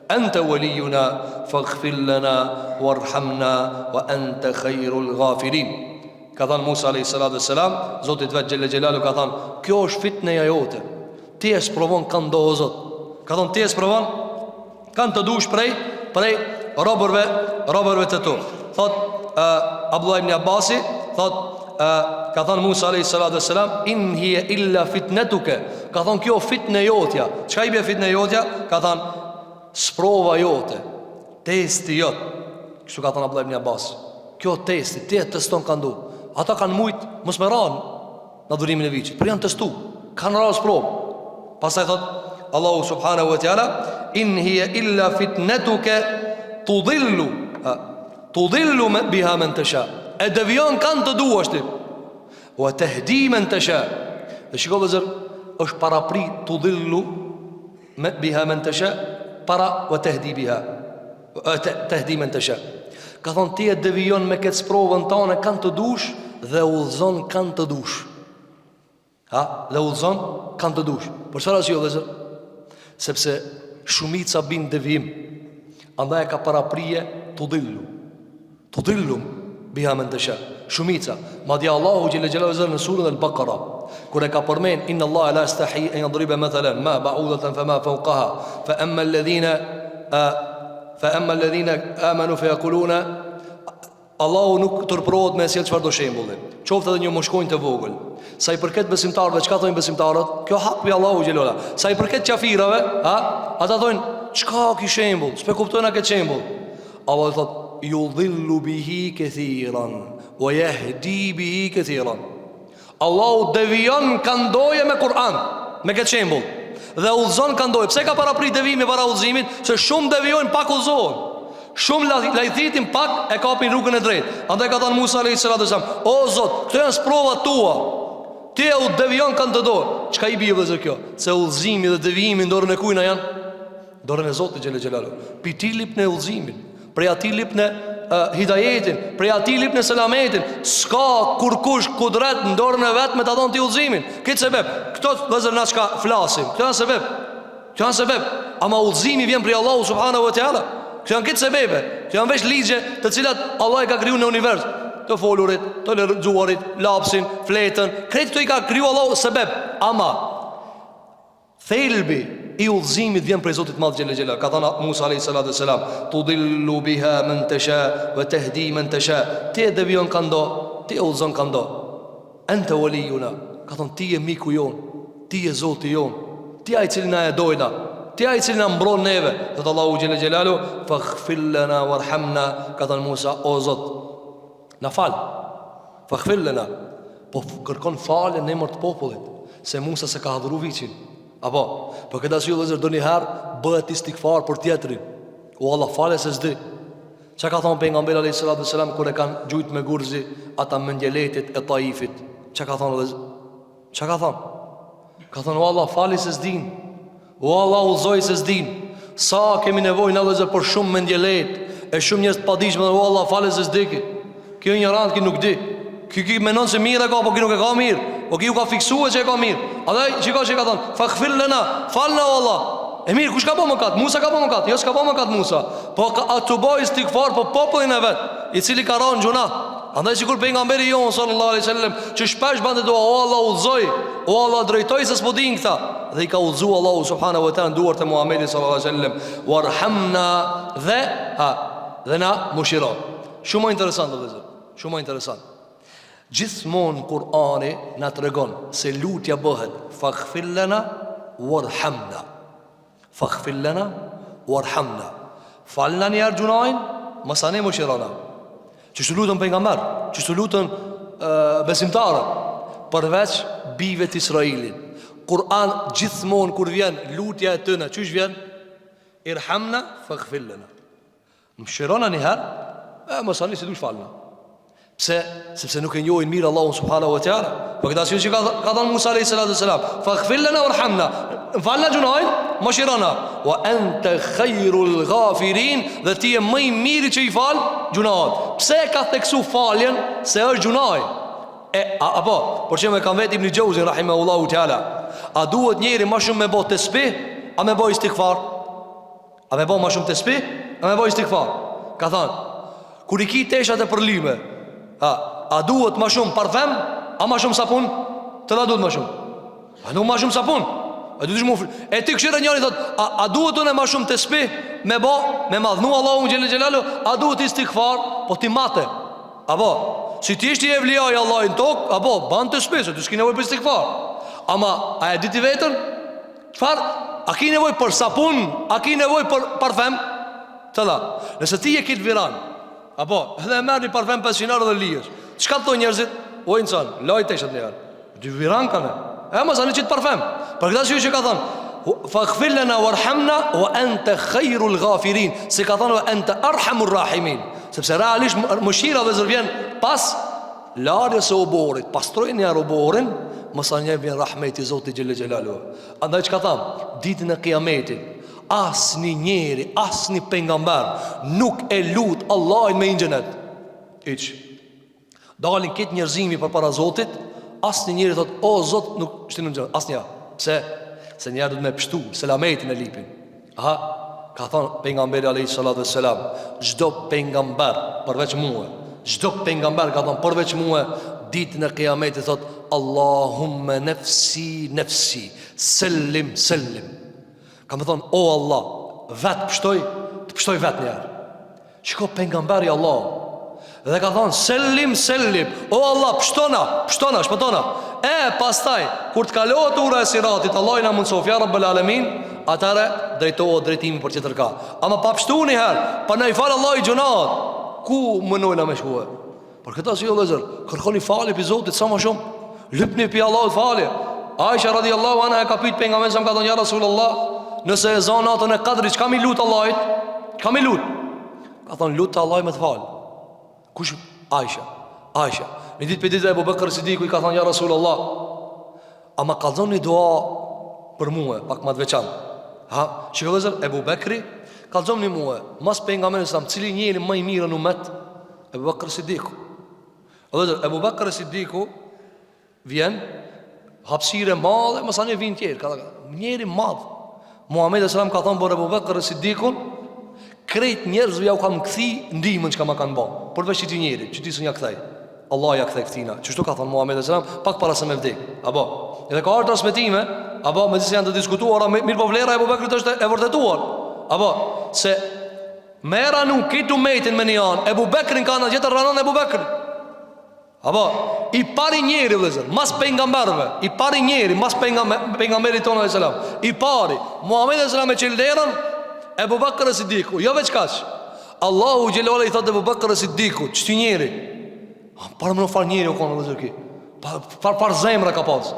Anta waliyuna faghfir lana warhamna wa anta khairul ghafirin. Ka thënë Musa a.s. Zotit vetë xhela xhelalu ka thënë, kjo është fitneja jote. Ti e sprovon kanë do o Zot. Ka thënë ti e sprovon kanë të dush prej robërve të tu. Thot Abdullah ibn Abbasi, thot ka thënë Musa a.s. in hiya illa fitnatuka. Ka thënë kjo fitne jotja. Çka i bie fitne jotja? Ka thënë sprova jote, testi jot. Kështu ka thënë Abdullah ibn Abbas. Kjo testi, ti e teston kanë du. Ata kanë mujt mos me ranë në adhurimin e viçit, por janë testu, kanë rarë sprov. Pastaj thot Allahu subhanahu wa ta'ala, in hiya illa fitnatuka tudillu biha man tasha. E devion kanë të duash ti. Wa tahdi man tasha. Dhe shiko vëzër, është parapri tudillu biha man tasha, para wa tahdi biha. Tahdi man tasha. Ka thonë ti e devion me këtë sprovën tane kanë të dush dhe udhëzon kanë të dush. Dhe udhëzon kanë të dush. Por çfarë është jo vëzër? Sepse shumica bin devijim. Andaj ka paraprije tudillu biha man tasha. Shumica. Madje Allahu xhela xhelalu në surën Al-Baqara, kur e ka përmend inna Allaha la yastahi an yadriba mathalan ma ba'udatan fama fawqaha fa amma alladhina amanu fa yaquluna, Allahu nuk tërprohet me sjell çfarëdo shembulli. Qoftë edhe një moshkojnë të vogël. Sa i përket besimtarëve, çka thonë besimtarët? Kjo hak pi Allahu xhelala. Sa i përket kafirëve, ata thonë çka ky shembull? S'pe kuptojnë këtë shembull. Allahu thotë yudhillu bihi kathiran wa yahdi bihi kathiran. Allahu devijon kandoje me Kur'an, me këtë shembull. Dhe udhëzon kandoje. Pse ka paraprit devimi para udhëzimit? Se shumë devijojnë pak udhëzohen. Shumë lajthitin pak e kapin rrugën e drejtë. Andaj ka thënë Musa alayhis salam, o Zot, këto janë provat tua. Ti e u devijon kanë të dorë. Çka i bie vëzë kjo? Se udhëzimi dhe devijimi në dorën e kujt janë? Dorën e Zotit xhelel xhelalu. Pi ti lip në udhëzimin, prej atij lip në hidajetin, prej atij lip në selametin. S'ka kurkush kudret në dorën e vet me ta dhënë ti udhëzimin. Këtë sebeb, këto vëzë na çka flasim. Këto janë sebeb. Këto janë sebeb. Ama udhëzimi vjen prej Allahu subhanahu wa taala. Këto janë këtë sebebe. Këto janë veç ligje të cilat Allah i ka kriju në univers. Të folurit, të lexuarit, lapsin, fletën, këtë këto i ka kriju Allah sebeb. Ama thelbi i udhëzimit vjen prej Zotit Madh xhelel xhelal. Ka thënë Musa alayhis salam, tudillu biha man tasha wa tahdi man tasha. Ti e devijon kando, ti e udhëzon kando. Anta waliyuna. Ka thënë ti je miku jon, ti je Zoti jon, ti ai i cili na e dojna, ti ai i cili na mbron neve. Dhe Allahu xhelel xhelalu, faghfir lana warhamna. Ka thënë Musa, o Zot, na fal. Faghfir lana. Po kërkon falje në emër të popullit, se Musa se ka hadhuru viçin. Apo, po këtë asyë dhe zërë do njëherë bëhet istikfar për tjetërin. O Allah fale se zdi. Që ka thonë pejgamberi alayhis salam kër e kanë gjujt me gurzi ata mëngjeletit e Taifit? Që ka thonë dhe zërë? Që ka thonë? Ka thonë o Allah fali se zdin, o Allah ullzoj se zdin. Sa kemi nevoj në dhe zërë për shumë mëngjelet e shumë njës të padishme dhe o Allah fali se zdiki. Kjo një randë ki nuk di. Ki menon se mirë e ka, po ki nuk e ka mirë. Po ki ju ka fiksu e që e ka mirë. Adhe që ka thonë, faghfir lana, falna o Allah. E mirë, kush ka po më katë? Musa ka po më katë? Jo s'ka po më katë Musa. Po atë boj istikfar po popullin e vetë, i cili ka ranë gjuna. Andaj sikur pejgamberi jon sallallahu alaihi wasallam që shpesh bante dua, o Allah udhzoj, o Allah drejtoj se s'po din këta. Dhe i ka udhzu Allahu subhanahu wa taala duart e Muhamedit sallallahu alaihi wasallam, warhamna dhe na mushiro. Shumë interesant vëllezër, shumë interesant. Gjithmonë Kur'ani na tregon se lutja bëhet faghfir lana warhamna. Faghfir lana warhamna. Falna një herë gjunajin, mos ani mushirona. Çështu lutën pejgamber, çështu lutën besimtarët, përveç bijve të Israilit. Kur'an gjithmonë kur vjen lutja e tyre, çish vjen? Irhamna faghfir lana. Mushirona një herë, mos ani se dush falna. Pse? Sepse nuk e njohin mirë Allahun subhanahu wa taala. Po këtë asyë që ka thënë Musa alayhis salam, faghfir lana warhamna. Falna gjunajin, mëshirona. Wa anta khairul ghafirin, dhe ti je më i miri që i fal gjunat. Pse ka theksu faljen se është gjunaj? Apo, por që me kam vetë Ibn Jauzi rahimahullahu taala, a duhet njeri më shumë me bë tesbih, a me bë istighfar? A me bë më shumë tesbih, a me bë istighfar? Ka thënë, kur i ki teshat e përlyme, a duhet ma shumë parfem, a ma shumë sapun? Të da duhet ma shumë? A nuk ma shumë sapun? E ti këshirë njëri thot, a duhet unë e ma shumë të spi, me madhnu Allahu xhelel xhelalu, a duhet istighfar, po ti mate. Apo, si ti ishti evlijaj Allah në tokë, apo, ban të spi, se ti s'ki nevoj për istighfar. Ama, a e diti vetën? Qfar? A ki nevoj për sapun? A ki nevoj për parfem? Të da, nëse ti e kitë viran, apo, edhe e merë një parfem 500 dhe lijës, qka të njerëzit? O insan, lajt e shët njerë, dy viran ka ne, ma sa një qitë parfem. Për këta që ka thonë, faghfir lana warhamna wa anta khairul ghafirin, se ka thonë wa anta arhamur rahimin. Sepse realisht mëshira dhe zërvjen pas larjes e oborit, pastrojnë njerë oborin, mësa njerë vjen rahmeti Zotit xhelel xhelalu. Andaj që ka thamë, ditën e kiametit, asni njeri, asni pengamber nuk e lut Allahin me inxhenet. Iq dalin këtë njerëzimi për para Zotit, asni njeri thot, o Zot nuk shtinë në gjenet. Asnja, se njerë dhëtë me pështu selametin e lipin. Ka thonë pengamberi alayhis salatu wassalam, çdo pengamber përveç mua Çdo pejgamber ka thënë përveç mua, ditën e Kiametit thot Allahumma nafsi nafsi, sellim sellim. Ka më thonë, o Allah, vetë pështoj, të pështoj vetë njerë. Shiko pejgamberi Allah, dhe ka thonë, sellim sellim, o Allah, pështona, shpëtona. Pastaj, kur të kalohet ura e siratit, Allah i na mundsof, ja Rabbel Alamin, atëre drejtohet drejtimi për që tërka. Ama pa pështu një herë, pa në i falë Allah i gjunat, ku mënojna me shkuhe? Për këta si jo lezër, kërkoni falje për Zotit sa ma shumë, lypni për Allah të falje. Aisha radiallahu anha e ka pyet pejgamberin sa më ka thonë, ja Rasulullah, nëse e zon natën e Kadrit, çka mi lut Allahit? Çka mi lut? Ka thonë, lut Allahit me të fal. Kush? Aisha. Në ditë për ditë Ebu Bekr Siddiku i ka thonë, ja Rasulullah, ama kallzon një dua për mua, pak më të veçantë. Shikoj vëllazër, Ebu Bekri kallzon një mua, mas pejgamberit sa cili njëri më i mirë në umet, Ebu Bekr Siddiku. Vëllazër, Ebu Bekr Siddiku vjen hapësirë madhe, mos ani vin tjerë, ka njëri madh. Muhamedi sallallahu alaihi wasallam ka thonë për Ebu Bekr Siddikun, krejt njerëzve ja u kam kthi ndihmën çka më kanë bë. Përveç këtij njeri, që ti s'u ja kthej. Allah ja kthej këtina. Çështu ka thonë Muhamedi sallallahu alaihi wasallam pak para se me vdek. Apo, edhe ka ardhur transmetime, apo me disa janë të diskutuara, mirë po vlera e Ebu Bekrit është e vërtetuar. Apo, se mera nuk kitu metin me një anë, Ebu Bekrin ka në gjithë ranon Ebu Bekrin. Apo, i pari njeri vëllezër, mas pejgamberëve, i pari njeri mas pejgamberit tonë alayhis salam. I pari Muhamedi sallallahu alaihi wasallam me çelderën Ebu Bekr Siddiku, jo veç kaç. Allahu xhelala i thotë Ebu Bekr Siddiku, çti njeri. Para më fal njeri o konë vëllezër ki. Par zemra ka pas.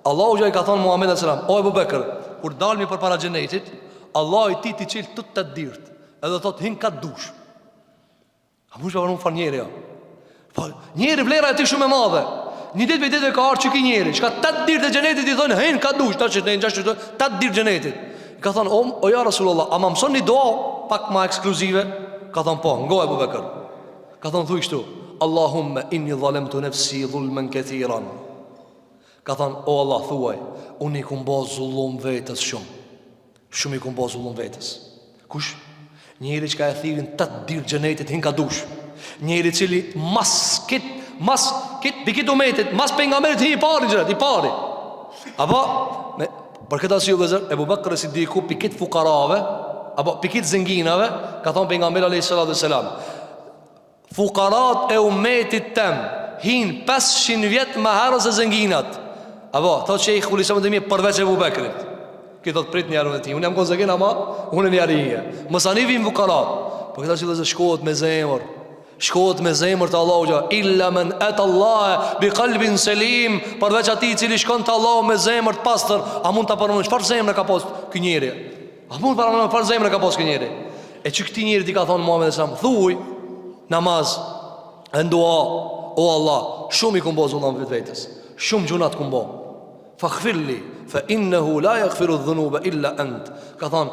Allahu xhelala i ka thonë Muhamedi sallallahu alaihi wasallam, o Ebu Bekr, kur dalmi përpara xhenetit, Allah i ti çel tot të dirt. Edhe thot hin ka dush. A mund të fal njeri ja. Njeri vlera e ti shumë e madhe. Një ditë për ditë ka arë që ki njeri çka 8 dirë të gjenetit i thonë hen ka dush. Ta që të njështë 8 dirë gjenetit. Ka thonë o ja Rasulullah, a ma mëson një doa pak ma ekskluzive? Ka thonë po, ngo Ebu Bekr. Ka thonë thuj kështu, Allahumme inni dhalem të nefsi dhulmen këthiran. Ka thonë o Allah thuaj, unë i kumbo zullum vetës shumë i kumbo zullum vetës. Kush? Njeri që ka e thirin 8 dirë gjenetit hin ka dush. Njeri cili mas pikit umetit, mas pejgamberit hi i pari. Apo për këtë arsye vëllezër, Ebu Bekr Siddiku pikit fukarave, apo pikit zenginave, ka thonë pejgamberi alayhis salam, fukarat e umetit tem hin 500 vjet më herë se zenginat. Apo thotë Sheikh Ulisam dhe mi përveç Ebu Bekrit. Ki thot prit një arën e ti, unë jam konë zengin ama unë një arije. Mësani vim fukarat. Për këtë arsye vëllezër, shkohet me zemër të Allahu xha, illa men ata Allah bi qalbin selim, përveç atij i cili shkon te Allahu me zemër të pastër. A mund ta përmendësh çfarë zemre ka pas ky njeri? A mund të përmendësh çfarë zemre ka pas ky njeri? E çu këtij njeri ti ka thonë Muhamedi sallallahu alaihi wasallam, thuaj namaz, e dua, o Allah, shumë i kumbo zullon vetvetes. Shumë gjunat kumbo. Faghfirli fa innahu la yaghfiru dhunuba illa ant. Ka thonë,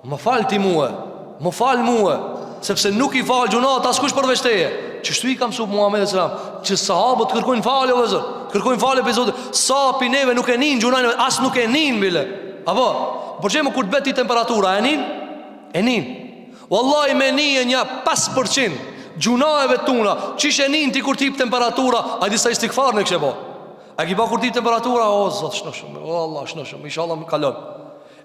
më fal ti mua, më fal mua, sepse nuk i fal gjunat askush përveç teje. Çështu i ka mësuar Muhamedi sallallahu alaihi wasallam, që sahabët kërkojnë falje vëllazër, kërkojnë falje pe Zotit. Sa pineve nuk e nin gjunat, as nuk e nin bile. Apo, por çemu kur të bëti temperatura, e nin? E nin. Wallahi me nije një 5% gjunave tuna, çish e nin ti kur tip temperatura, a di sa istighfar ne kishë bë. A ki ba kur tip temperatura, o Zot, shnoshëm, o Allah, shnoshëm, inshallah më kalon.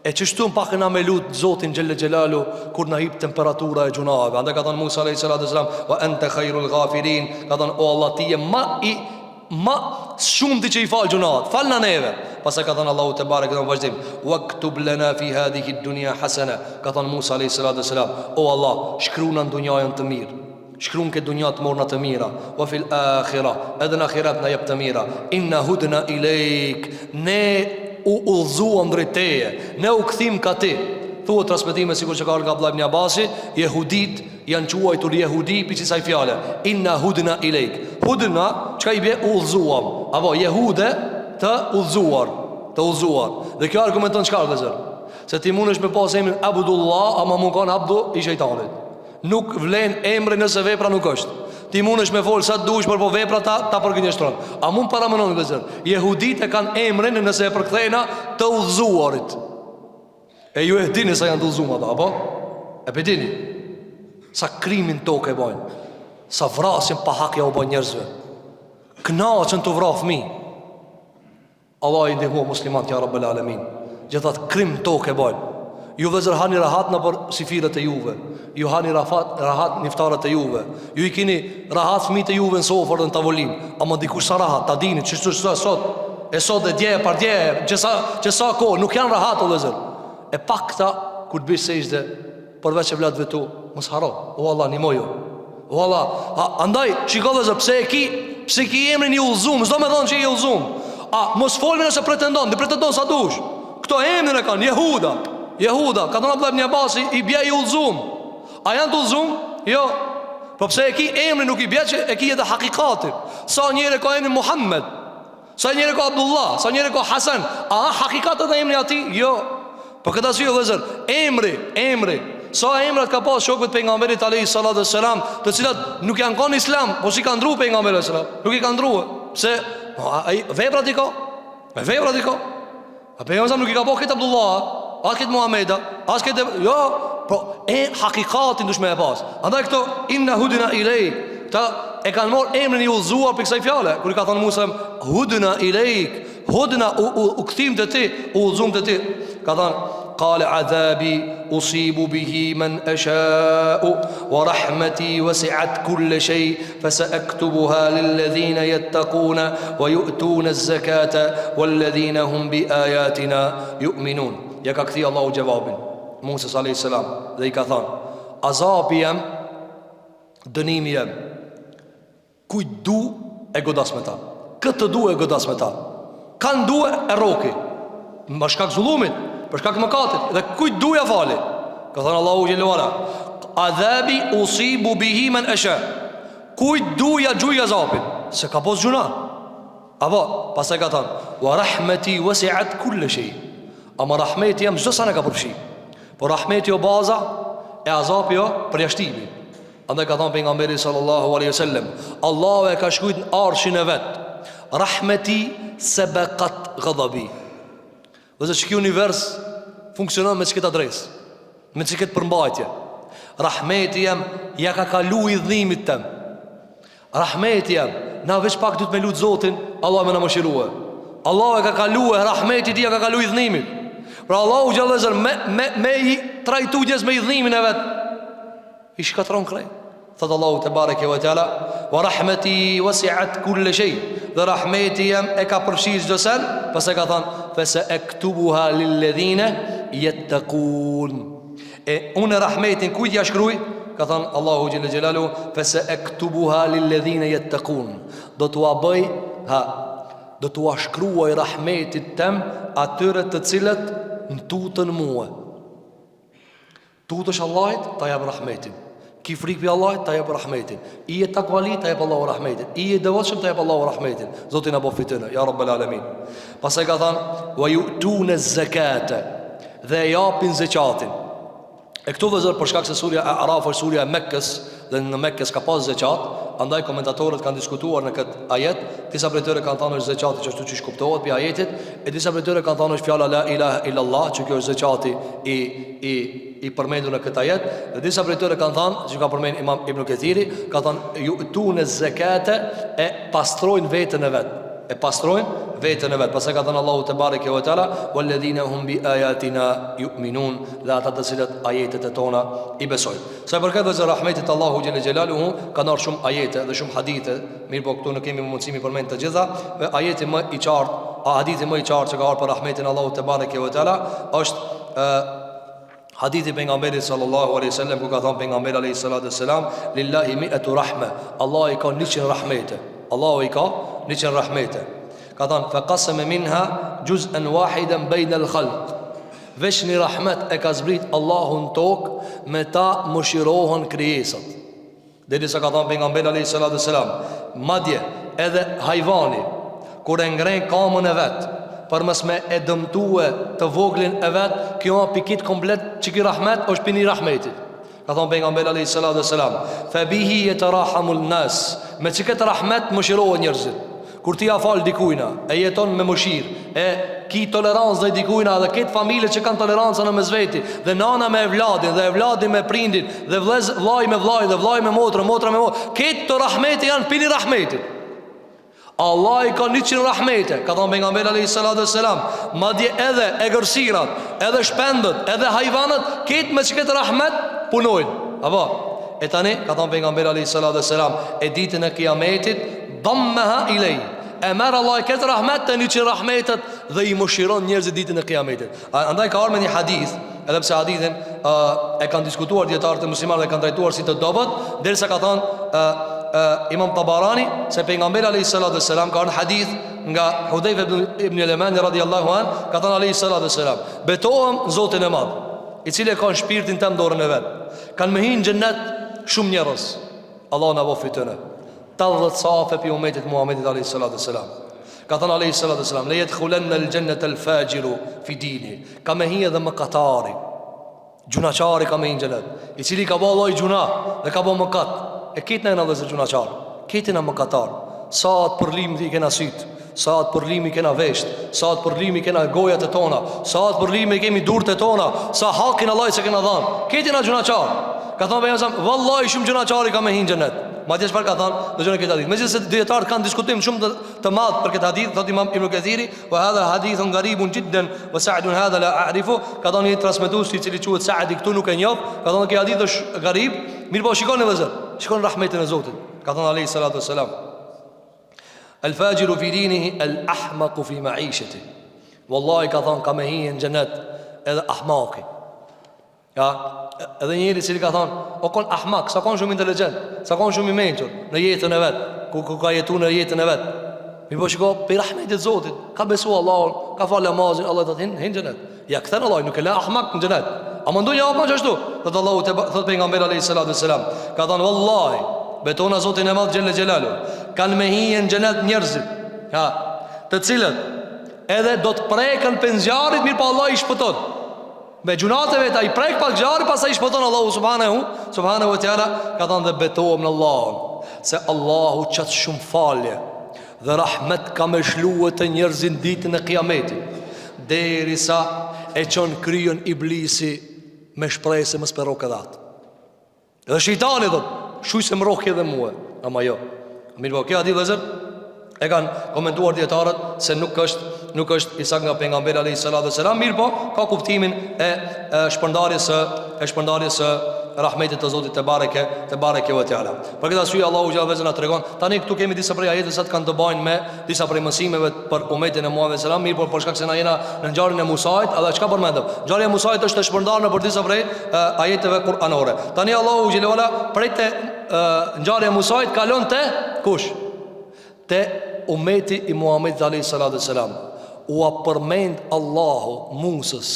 E qështu më pak e na me lutë Zotin Gjelle Gjelalu kur na hip temperatura e gjunave. Andë ka thënë Musa a.s. Wa ente khairul ghafirin. Ka thënë o Allah ti je ma shumë ti që i falë gjunat. Falë në neve. Pas e ka thënë Allahu te barek dhe në vazhdim, wa ktub lana fi hadhihi dunya hasana. Ka thënë Musa a.s. O Allah, shkru në dunjajën të mirë, shkru në këtë dunja të morna të mira. Wa fil akhira, edhe në akhirat në jep të mira. Inna hudna i lejk, ne u udhëzuam drejt teje, ne u kthim ka ti. Thuhet transmetime sikur që ka nga Abdullah ibn Abasi, jehudit janë quajtur jehudi për çisaj fjale. Inna hudna ilejk. Hudna, çka i bie udhëzuam. Apo jehude të udhëzuar. Dhe kjo argumenton çka vëllazër? Se ti mundesh me pas emrin Abdullah, ama mund kanë Abdu i shejtanit. Nuk vlen emri nëse vepra nuk është. Ti mundesh me fol sa dush, por po vepra ta përgjigjëstron. A mund para mënon vëllazër? Jehudit e kanë emrin nëse e përkthejna të udhëzuarit. E ju e dini sa janë të udhëzuar ata, apo? E pe dini sa krimin tokë e bojnë, Sa vrasin pa hak ja u bën njerëzve. Kënaqën të vrah fëmijë. Allah i ndihmo muslimat ja Rabbel Alamin. Gjithat krim tokë bën. Ju vëzër hani rahat në për sifirët e juve. Ju hani rahat niftarët e juve. Ju i kini rahat fëmijët e juve në sofër dhe në tavolin. Ama dikush sa rahat, ta dini që sot. E sot dhe dje, par dje, që sa kohë, nuk janë rahat o vëzër. E pak këta, kur të bishë se ishte, përveç e vlatëve tu, mos haro, o Allah, një mojo. O Allah, andaj, shiko vëzër, pse ki emrin i ullzum, zdo me thonë që i ullzum. Mos folme nëse pretendon, dhe pretendon sa dush. Këto emrin e kanë, Jehuda, ka thonë Abdullah ibn Abbas i bja i ullzum. A janë të ullzum? Jo. Po pse e ki emrin nuk i bja që e ki edhe hakikatin. Sa njëre ka emrin Muhammed, sa njëre ka Abdullah, sa njëre ka Hasan. A hakikatet e emri ati? Jo. Po këtë asyjo vëzër, emri sa emrat ka pas shokët pejgamberit alayhi salatu wassalam, të cilat nuk janë kanë islam, po si kanë ndruar pejgamberi sallallahu alaihi wasallam. Nuk i kanë ndruar. Pse? Ai veprat i ka. Me veprat i ka. A pejgamberi nuk i ka po këtë Abdullah, as këtë Muhameda, as këtë jo, po hakikatin dush me e pas. Andaj këto inna hudina ilejk, ta e kanë marrë emrin i udhëzuar për kësaj fjale. Kur i ka thënë Musa hudina ilejk, hudina u kthim te ti, u udhëzum te ti. Ka thënë qala adhabi usibu bihi man asha'u wa rahmati wasi'at kull shay fasaktubuha lil ladhina yattaquna wa yu'tuna az-zakata wal ladhina hum bi ayatina yu'minun. Ja ka këthi Allahu gjevabin Musa a.s. dhe i ka thonë azabi jem, dënimi jem, kuj du e godas me ta, këtë du e godas me ta, kanë du e roki, më shkak zullumit, për shkak mëkatit, dhe kuj du ja fali. Ka thonë Allahu gjelluara adhabi usibu bihi men eshe, kuj du ja gjuj azabin, se ka pos gjuna. Apo, pas e ka thonë wa rahmeti wasi'at kulle shay, ama rahmeti jam çdo sa ne ka përfshi. Po rahmeti o baza e azapi o përjashtimi. Andaj ka thënë pejgamberi sallallahu alaihi wasallam, Allahu e ka shkruajt në arshin e vet, rahmeti sabaqat ghadabi. Dhe që kjo univers funksionon me çka adresë, me çka përmbajtje. Rahmeti jam ja ka kalu i dhimit tem. Rahmeti jam na veç pak du të me lut Zotin, Allah më na mëshirua. Allahu e ka kalu e rahmeti ti ja ka kalu i dhimit. Pra Allahu gjallëzër me i trajtudjes me i dhimin e vet i shkatron krej. Thëtë Allahu të bareke wa ta'ala wa rahmeti wasi'at kulle shay, dhe rahmeti jem e ka përfshirë çdo sen. Pas e ka thënë fese e këtubuha lilledhine jettakun. E unë rahmetin kujt ja shkruj? Ka thënë Allahu gjellë gjelalu fese e këtubuha lilledhine jettakun. Do t'u abëj do t'u shkruaj rahmetit tem atyre të cilët në tutën muë. Tutësh Allahit, ta jabë rahmetin. Ki frikë për Allahit, ta jabë rahmetin. I e takvali, ta jabë Allahu rahmetin. I e dëvëshëm, ta jabë Allahu rahmetin. Zotin e bo fitënë, ja Rabbel Alamin. Pas e ka thanë wa yu'tuna zekate, dhe japin zekatin. E këtu vëzër për shkak se surja e Araf është surja e Mekkës, dhe në Mekkës ka pas zekat, andaj komentatorët kanë diskutuar në këtë ajet. Disa prej tyre kanë thënë është zekati që ashtu që kuptohet për ajetit, e disa prej tyre kanë thënë është fjala la ilaha illallah, që kjo është zekati i përmendur në këtë ajet, dhe disa prej tyre kanë thënë, që ka përmendur Imam Ibn Kathiri, ka thënë yu'tuna zekate, e pastrojnë veten e vet. E pastrojnë vetën e vet. Pas e ka thënë Allahu te bareke ve teala walladhina hum bi ayatina yu'minun, dhe ata të cilët ajetet e tona i besojnë. Sa i përket vëzë rahmetit Allahu xhel xelaluhu, kanë ardhur shumë ajete dhe shumë hadithe, mirë po këtu nuk kemi mundësi mi përmend të gjitha. Dhe ajeti më i qartë, hadithi më i qartë që ka ardhur për rahmetin Allahu te bareke ve teala është hadithi pejgamberit sallallahu alaihi wasallam, ku ka thënë pejgamberi alaihi salatu wassalam lillahi mi'atu rahme, Allah i ka 100 rahmete. Allahu i ka 100 rahmete. Ka thënë fa qasama minha juz'an wahidan bayna al-khalq, veç një rahmet e ka zbrit Allahu në tokë, me ta mëshirohen krijesat. Dhe sa ka thënë pejgamberi alayhi salatu wasalam, madje edhe hajvani kur e ngren kamën e vet përmes me e dëmtue të voglin e vet, kjo pikit komplet që ki rahmet është pini rahmetit. Ka thonë pejgamberi alayhi salatu wasalam, fa bihi yatarahamul nas, me që këtë rahmet mëshirohen njerëzit. Kur ti ja fal dikujna, e jeton me mëshirë, e ki tolerancë dhe dikujna, dhe ketë familje që kanë tolerancë në mes veti, dhe nana me evladin, dhe evladin me prindin, dhe vllai me vllai, dhe vllai me motrën, motra me motrën. Ketë të rahmeti janë pini rahmetit. Allah i ka 100 rahmete. Ka thonë pejgamberi alayhi salatu wassalam, madje edhe egërsirat, edhe shpendët, edhe hayvanat, ketë me çket rahmet punojnë. Apo e tani ka thonë pejgamberi alayhi salatu wassalam, e ditën e kiametit dammaha ilay, e merr Allah i këtë rahmet të 100 rahmetet dhe i mëshiron njerëzit ditën e kiametit. Andaj ka ardhur me një hadith, edhe pse hadithin e kanë diskutuar dietarët e muslimanëve, kanë trajtuar si të dobët, derisa ka thonë Imam Tabarani se pejgamberi alayhi salatu wassalam ka një hadith nga Hudhayfa ibn al-Yamani radhiyallahu an, ka thënë alayhi salatu wassalam, betohem Zotin e Madh, i cili ka shpirtin tëm dorën e vet. Kanë me hinë xhennet shumë njerëz. Allah na bofi tyne. 80 safe pi umetit Muhamedit alayhi salatu wassalam. Ka thënë alayhi salatu wassalam, la yadkhulanna al-jannata al-fajiru fi dini. Ka me hinë edhe mëkatari, gjunaqari ka me hinë xhennet, i cili ka bëu lloj gjuna dhe ka bëu mëkat. E kitë në dhe zë gjunaqar, kitë në mëkatar. Sa atë përlim i kena syt, sa atë përlim i kena vesht, sa atë përlim i kena gojat e tona, sa atë përlim i kemi durët e tona, sa hakin Allah se kena dhanë, kitë në gjunaqar. Ka thonë për jasam, vallaj shumë gjunaqari ka me hinë gjennet. Ma tje shpar ka thonë, dhe gjënë këtë hadith. Me gjithë se djetarët kanë diskutim shumë të madhë për këtë hadith, thot Imam Ibn Kathiri, wa hadha hadithun garibun jiddan, wa Sa'dun hadha la a'rifu. Ka thonë një transmetues i cili quhet Sa'di, këtu nuk e njoh. Ka thonë kjo hadith është garib, mirë po shikoni vëllezër, shikoni rahmetin e Zotit. Ka thonë alayhi salatu wassalam, al-fajiru fi dinihi al-ahmaqu fi ma'ishatihi. Wallahi ka thonë ka me hinë gjennet edhe ahmaki. Ja, edhe njëri cili ka thonë, o kon ahmak, sa kon shumë inteligent, sa kon shumë i mençur në jetën e vet, ku ka jetu në jetën e vet. Mi po shiko, për rahmetit Zotit, ka besu Allahun, ka falë namazin, Allah të hinë gjennet. Ja, këthen Allah, nuk e la ahmak në gjennet. A më ndu një ahmak që ashtu? Thëtë Allahu, thëtë pejgamberi alayhi salatu wassalam, ka thonë, wallahi, betona Zotin e madh xhelle xhelalu, kanë me hinë në gjennet njerëzit, ja, të cilët edhe do të prekën penzjarit, mirë pa Allah i shpëton. Me gjunate vetë, a i prek pak gjari, pas a i shpëton Allahu subhanahu wa ta'ala. Ka thonë dhe betohem në Allahun, se Allahu qatë shumë falje dhe rahmet ka me shluë të njerëzin ditën e kiametit, deri sa e qënë kryon iblisi me shprejse më spero këdat. Dhe shejtani dhët, shuj se më rohke dhe muë, ama jo. Mirë po, kjo ati dhe zër, e kanë komentuar djetarët se nuk është isak nga pejgamberi alayhi salatu wassalam, mirë po ka kuptimin e shpërndarjes së rahmetit të Zotit te bareke ve teala. Për këtë arsye Allahu xhallahu vezë na tregon, tani këtu kemi disa prej ajeteve që kanë të bëjnë me disa prej mësimeve për umetin e Muhamedit sallallahu alaihi wasallam, mirë por për shkak se na jena në ngjarjen e Musait, edhe çka përmendëm. Ngjarja e Musait është e shpërndarë për disa prej ajeteve kuranore. Tani Allahu xhallahu ala prej te ngjarja e Musait kalon te kush? Te umeti i Muhamedit alayhi salatu wassalam. U përmend Allahu Musës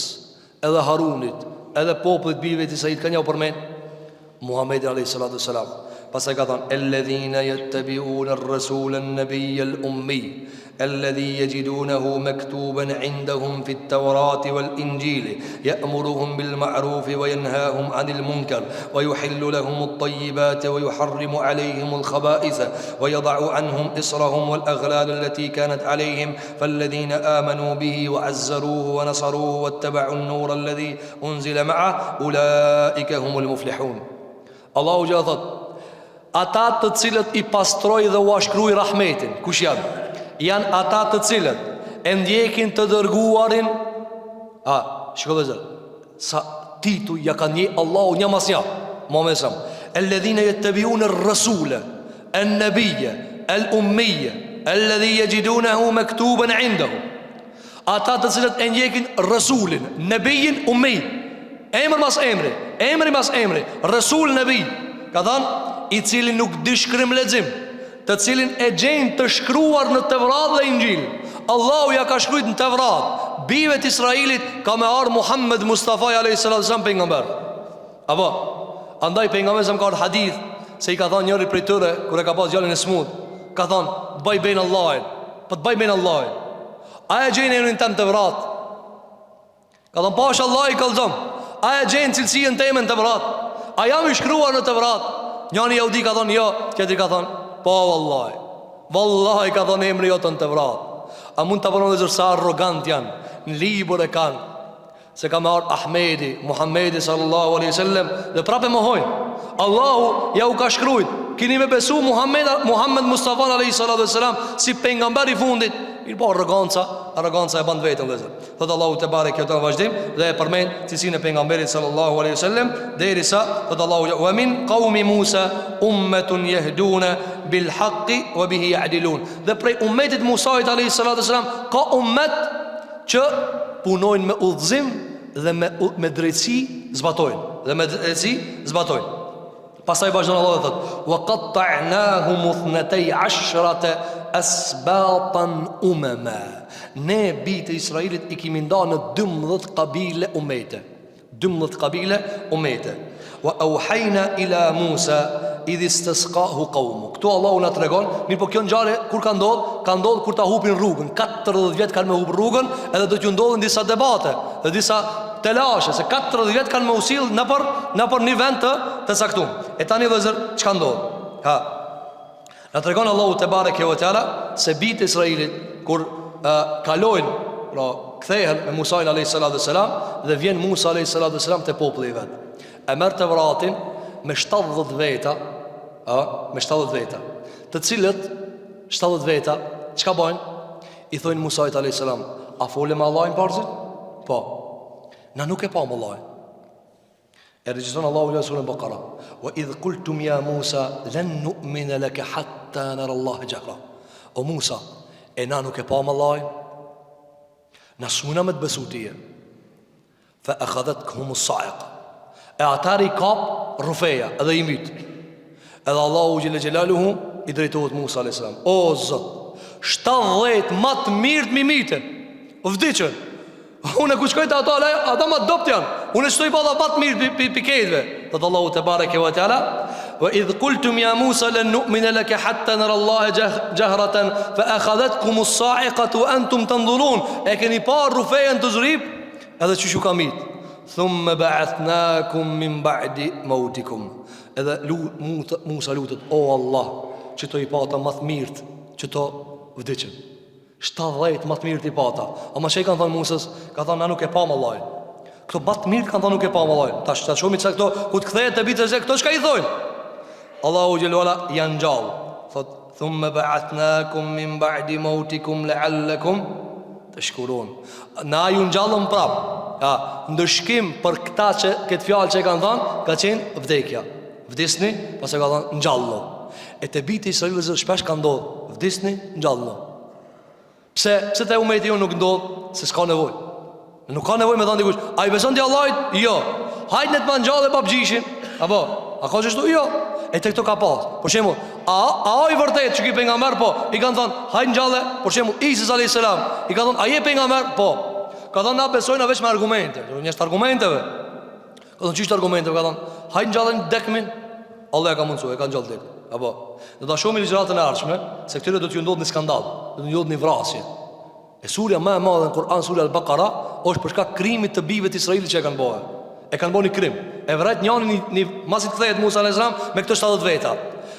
edhe Harunit edhe popullit bijve të Isaid, kanë u përmend Muhamedit alayhi salatu wassalam. Pastaj ka thënë alladhina yattabi'una ar-rasula an-nabiyya al-ummi alladhi yajidunahu maktuban 'indahum fi at-taurati wal-injili ya'muruhum bil-ma'ruf wa yanhahum 'anil munkar wa yuhillu lahum at-tayyibati wa yuharrimu 'alayhim al-khaba'itha wa yad'u 'anhum israhum wal-aghlal allati kanat 'alayhim falladhina amanu bihi wa 'azzaruhu wa nasaruhu wattaba'u an-nura alladhi unzila ma'ahu ulaika humul muflihun. Allahu jalla ata të cilët i pastroi dhe u shkroi rahmetin, kush janë? Janë ata të cilët e ndjekin të dërguarin. Shikoj zot, sa titu ja ka një Allahu një mas një Muhammed sam, alladhina yattabi'una ar-rasula an-nabiyya al-ummiyya alladhi yajidunahu maktuban 'indahum. Ata të cilët e ndjekin rasulin, nabijin ummi, emër mas emri, emri mas emri, rasul nabi, ka thënë i cili nuk di shkrim lexim, të cilin e gjejnë të shkruar në Tevrat dhe Injil. Allahu ja ka shkruajtur në Tevrat, bijve të Israilit ka me ardhur Muhammed Mustafa alayhi salatu wasallam pejgamber. Apo andaj pejgamberi sa ka hadith se i ka thënë njëri prej tyre kur e ka pas djalin e smut, ka thënë bëj ben Allahin, po të bëj ben Allahin. A e gjejnë në Tevrat? Ka thënë pash Allah i kallzom. A e gjejnë cilësinë time në Tevrat? A jam i shkruar në Tevrat? Njëri jehudi ka thonë jo, tjetri ka thonë po vallahi. Vallahi ka thonë emri jot në Tevrat. A mund të përnë dhe zërë sa arrogant janë. Në libër e kanë se ka me ardhë Ahmedi, Muhammedi sallallahu alaihi sallam, dhe prape më hojnë. Allahu ja u ka shkrujt, kini me besu Muhammed Mustafa alaihi sallallahu alaihi sallam si pejgamber i fundit. Mirë po, arroganca e bandë vetën dhe zërë. Thëtë Allahu të bare kjo të në vazhdim, dhe e përmen cilësinë e pejgamberit sallallahu alaihi sallam, dhe i risa, thëtë Allahu, wa min qaumi Musa ummetun jehdune bil haqqi wa bihi ja'dilun. Dhe prej ummetit Musait alaihi sallallahu alaihi sallam, ka ummet që punojnë me udhëzim dhe me drejtësi zbatojnë. Pastaj vazhdon Allah dhe thot: "Wa qatta'nahum 12 asbatan umama." Ne bitë e Israilit I kemi ndarë në 12 kabile umete. 12 kabile umete. Wa auhayna ila Musa idh istasqahu qawmu. Këtu Allahu na tregon, mirë po kjo ngjarje kur ka ndodhur kur ta hupin rrugën. 40 vjet kanë me hup rrugën, edhe do t'ju ndodhin disa debate dhe disa telashe, se 40 vjet kanë me usill nëpër një vend të caktuar. E tani vëllezër, çka ndodh? Na tregon Allahu te bareke ve teala se bitë Israilit kur kalojnë, pra kthehen me Musa alayhi salatu wasalam, dhe vjen Musa alayhi salatu wasalam te populli I vet. E merr të vratin me 70 veta, me 70 veta, të cilët 70 veta çka bojnë? I thojnë Musa alayhi salam: "A fole me Allahin parzit?" Po. Na nuk e pa me Allahin. E regjistron Allahu në surën Baqara: "Wa idh qultum ya Musa lan nu'mina laka hatta nara Allah jahra." O Musa, e na nuk e pa me Allahin, na smuna me të besu tije. Fa akhadhatkum as-sa'iqa. E atari kap rufeja edhe I myt. Edhe Allahu xhelle xhelaluhu I drejtohet Musa alayhis salam: "O Zot, 70 më të mirë mi myte. Vdiqën. Unë ku shkoj te ata më dopt janë. Unë shtoj pa më të mirë piketëve." Te Allahu te bareke ve teala: "Wa idh qultum ya Musa lan nu'mina laka hatta nara Allah jahratan fa akhadhatkum as-sa'iqatu wa antum tanzurun." E keni pa rufejen të zrip, edhe çu ka myt. Thumma ba'athnakum min ba'di mautikum. Edhe Musa lutet: "O Allah, që to I pata më të mirët, që to vdiqën. 70 më të mirët I pata." Ama çai kanë thënë Musës, ka thënë na nuk e pam Allahin. Këto më të mirët kanë thënë nuk e pam Allahin. Tash shohim se këto ku të kthehet te bitë se këto çka I thojnë. Allahu xhelalu ala janë gjallë. Thot: "Thumma ba'athnakum min ba'di mautikum la'allakum tashkurun." Na ju ngjallëm prap. Ndëshkim për këtë fjalë që kanë thënë, ka qenë vdekja. Vdisni, pas e ka thënë ngjallo. E te biti Israilit shpesh ka ndodhur, vdisni, ngjallo. Pse te umeti ju nuk ndodh? Se s'ka nevojë. Nuk ka nevojë me thënë dikush: "A I beson ti Allahit?" Jo. Hajt në të mangjallë babgjishin. Apo, a ka çështu? Jo. E te këto ka pas. Për shembull, a I vërtet që ky pejgamber po I kanë thënë hajt ngjalle, për shembull Isa alayhis salam, I kanë thënë a je pejgamber? Po. Ka thënë na besojnë veç me argumente. Njështë argumenteve. Ka thënë çështë argumenteve, ka thënë hajt ngjallën dekmin. Allah e ka mundsuar, e ka ngjallë dek. Apo, do ta shohim ligjëratën e ardhshme, se këtyre do t'ju ndodhë një skandal, do t'ju ndodhë një vrasje. E surja më e madhe në Kur'an, surja Al-Baqara, është për shkak krimit të bijve të Israilit që e kanë bërë. E kanë bërë një krim. E vret njëri masi kthehet Musa alayhis salam me këto 70 veta.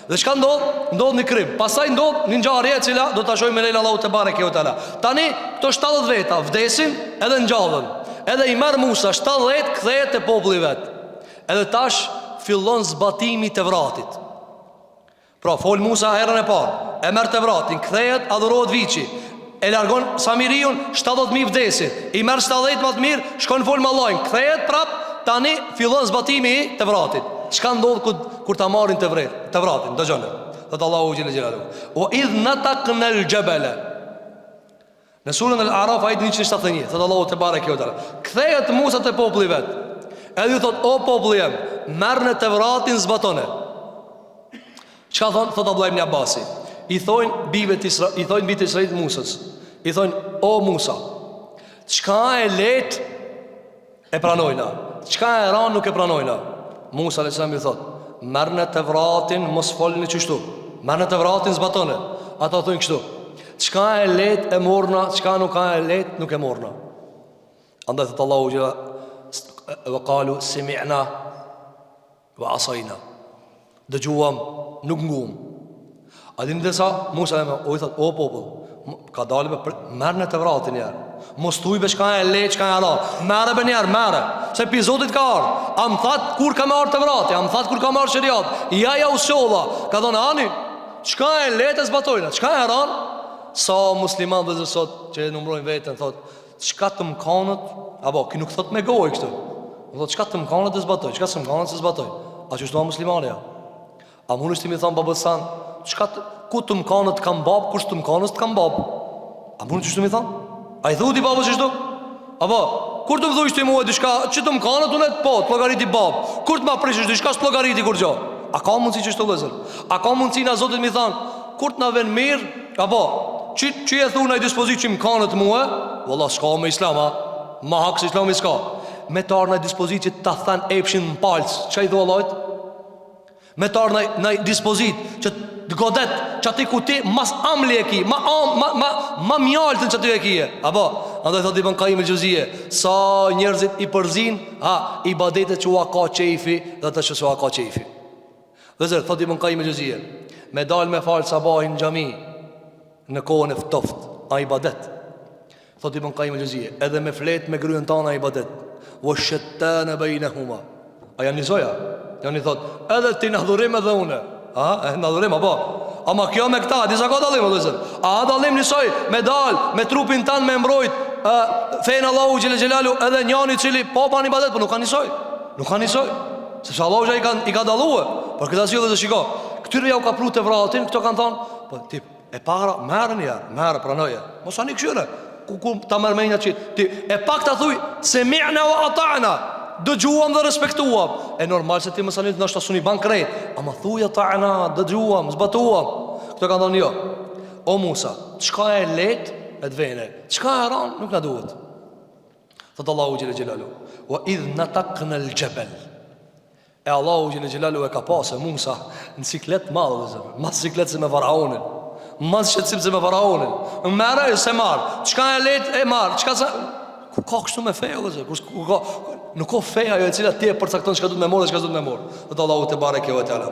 Dhe çka ndodh? Ndodh një krim. Pastaj ndodh një ngjarje e cila do ta shohim me leila Allahu te bareke ve teala. Tani këto 70 veta vdesin edhe ngjallën. Edhe I merr Musa 70, kthehet te populli vet. Edhe tash fillon zbatimi të vratit. Pra fol Musa herën e parë, e merr të vratin, kthehet, adhurohet viçi. E largon Samiriun, 70.000 vdesin. I merr 70 më të mirë, shkon fol me Allahin, kthehet prap, tani fillon zbatimi I të vratit. Çka ndodh kur ta marrin të vratin? Dëgjoni. Thot Allahu xhelalu xhelalu: "Wa idh nataqna al-jabala." Në surën Al-A'raf ayat 171, thot Allahu te bareke ve teala: "Kthehet Musa te populli vet. Edhe ju thot: O populli jam, merrni të vratin, zbatone." Çka thon? Thot Abdullah ibn Abbasi, I thojnë bijve të Israilit Musës, I thojnë: O Musa, çka e let e pranojna, çka e ran nuk e pranojna. Musa alayhis salam I thot: merrni të vratin, mos folni kështu. Merrni të vratin, zbatone. Ata thonë kështu: çka e let e morna, çka nuk ka e let nuk e morna. Andaj thot Allahu xhela: "Wa qalu sami'na wa asayna." Dëgjuam, nuk nguam. A dini dhe sa Musa I thot: o popull, ka dalë merë në të vratin njerë. Mos tujbe çka e le, çka e haram. Merë be njerë, merë. Se epizodet ka ardhë. A më thatë kur ka marrë të vrati, a më thatë kur ka marrë shëriat. Ja usolla. Ka thonë ani, çka e le të zbatojnë, çka e haram. Sa musliman dhe zësot që numrojnë vetën, thot, çka të mkanët, apo, ki nuk thot me gojë kështu. Thot, çka të mkanët të zbatoj, çka të mkanët të zbatoj. A që shtu a muslimani ja. A mund është ti mi thonë babësan, ku të mkanët kam bab, kush të mkanët të kam bab. A mund që shtu mi thonë? A i thuti babës që shtu? Apo, kur të më thuj shtu i muaj dishka, që të mkanët unë e të po, të logariti bab. Kur të ma prishë dishka, së të logariti kur gjo. A ka mundësi që shtu lezër? A ka mundësi na zotit mi thonë, kur të na ven mirë, apo, që e thuj në i dispozit që mkanët muaj, valla s'ka me islam, ma hakës islami s'ka. Me të arë në dispozit që ta than epshin në palës, që i dhua lojt? Me të arë në dispozit që të godet që ati ku ti mas amli e ki, ma mjaltën që ati e kije. Apo, andaj thot i bën Kaim el-Juzije, sa njerëzit i përzin, i badetet që ua ka qefi dhe të që ua ka qefi. Dhe zërë, thot i bën Kaim el-Juzije, me dal me falë sabahin në gjami, në kohën e ftoft, a i badet. Thot i bën Kaim el-Juzije, edhe me flet me gryën tana i badet. Vë shëtën e bejnë e huma. A janë njëzoja? Janë një thot, edhe ti në dhurim edhe une. Në dhurim, apo? Ama kjo me këta, disa ka dalim, a dalim njësoj, me dal, me trupin tanë me mbrojt, fejnë Allahu Gjelalu, edhe njani cili, po pa një badet, po nuk ka njësoj. Nuk ka njësoj. Sepse Allahu Gjelalu i ka daluë. Por këta si dhe zë shiko, këtyre ja u ka pru të vratin, këto kanë thonë, po tip, e para, merë njerë, merë, pranoje. Mosa një këshyre. Ku ta mërmenja që ti e pak ta thuj se mi'na wa ata'na, dëgjuam dhe respektuam. E normal se ti më sanit nështë asuni ban krejt, ama thuj ata'na, dëgjuam, zbatuam. Këto ka ndonë jo. O Musa, qka e let e dvene, qka e ran nuk në duhet. Thëtë Allahu Gjelalu, wa idh në takë në l'gjebel. E Allahu Gjelalu e ka pasë Musa në ciklet madhë, mas ciklet se me Faraonin, mas shqetësim se me Faraonin. Në mërë e se marë, qka e let e marë, qka se... Ku ka kështu me feja, nuk ka feja jo e cila ti e përcakton qka du të me morë dhe qka du të me morë. Dhe Allahu te bareke ve teala,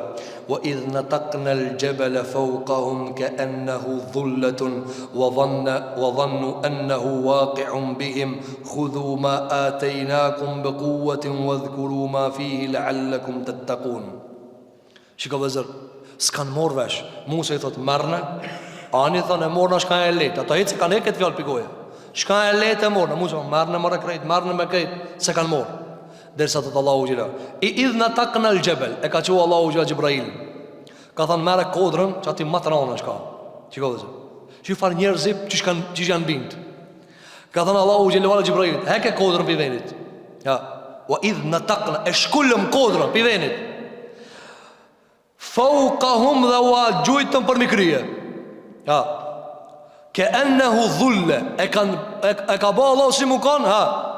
wa idh nataqna al-jabala fawqahum ka'annahu dhullatun wa dhannu annahu waqi'un bihim khudhu ma ataynakum biquwwatin wadhkuru ma fihi la'allakum tattaqun. Shiko vëzër, s'kan morë vesh. Musa i thot mërne, ani thonë e morë në shka e letë. Ata hitë se kanë e këtë fjallë pikoje. Shka e letë e morë në Musa, mërne mërë krejt, mërne me krejt, se kanë morë. Dersa thot Allahu Gjela, i idh në takë në l'gjebel, e ka qua Allahu Gjela Gjibrail. Ka thonë mërë kodrën, që ati matë ranë shka. Qiko dhe zë, që ju farë njerë zip që janë bindë. Ka thonë Allahu Gjela Gjibrail, heke kodrën për venit. Ja, wa idh në takë në, e shkullëm kodrën për venit. Fawqahum dhe ua gjujtëm për mikrije. Ja, ke ennehu dhulle, e ka ba Allah si mu kanë,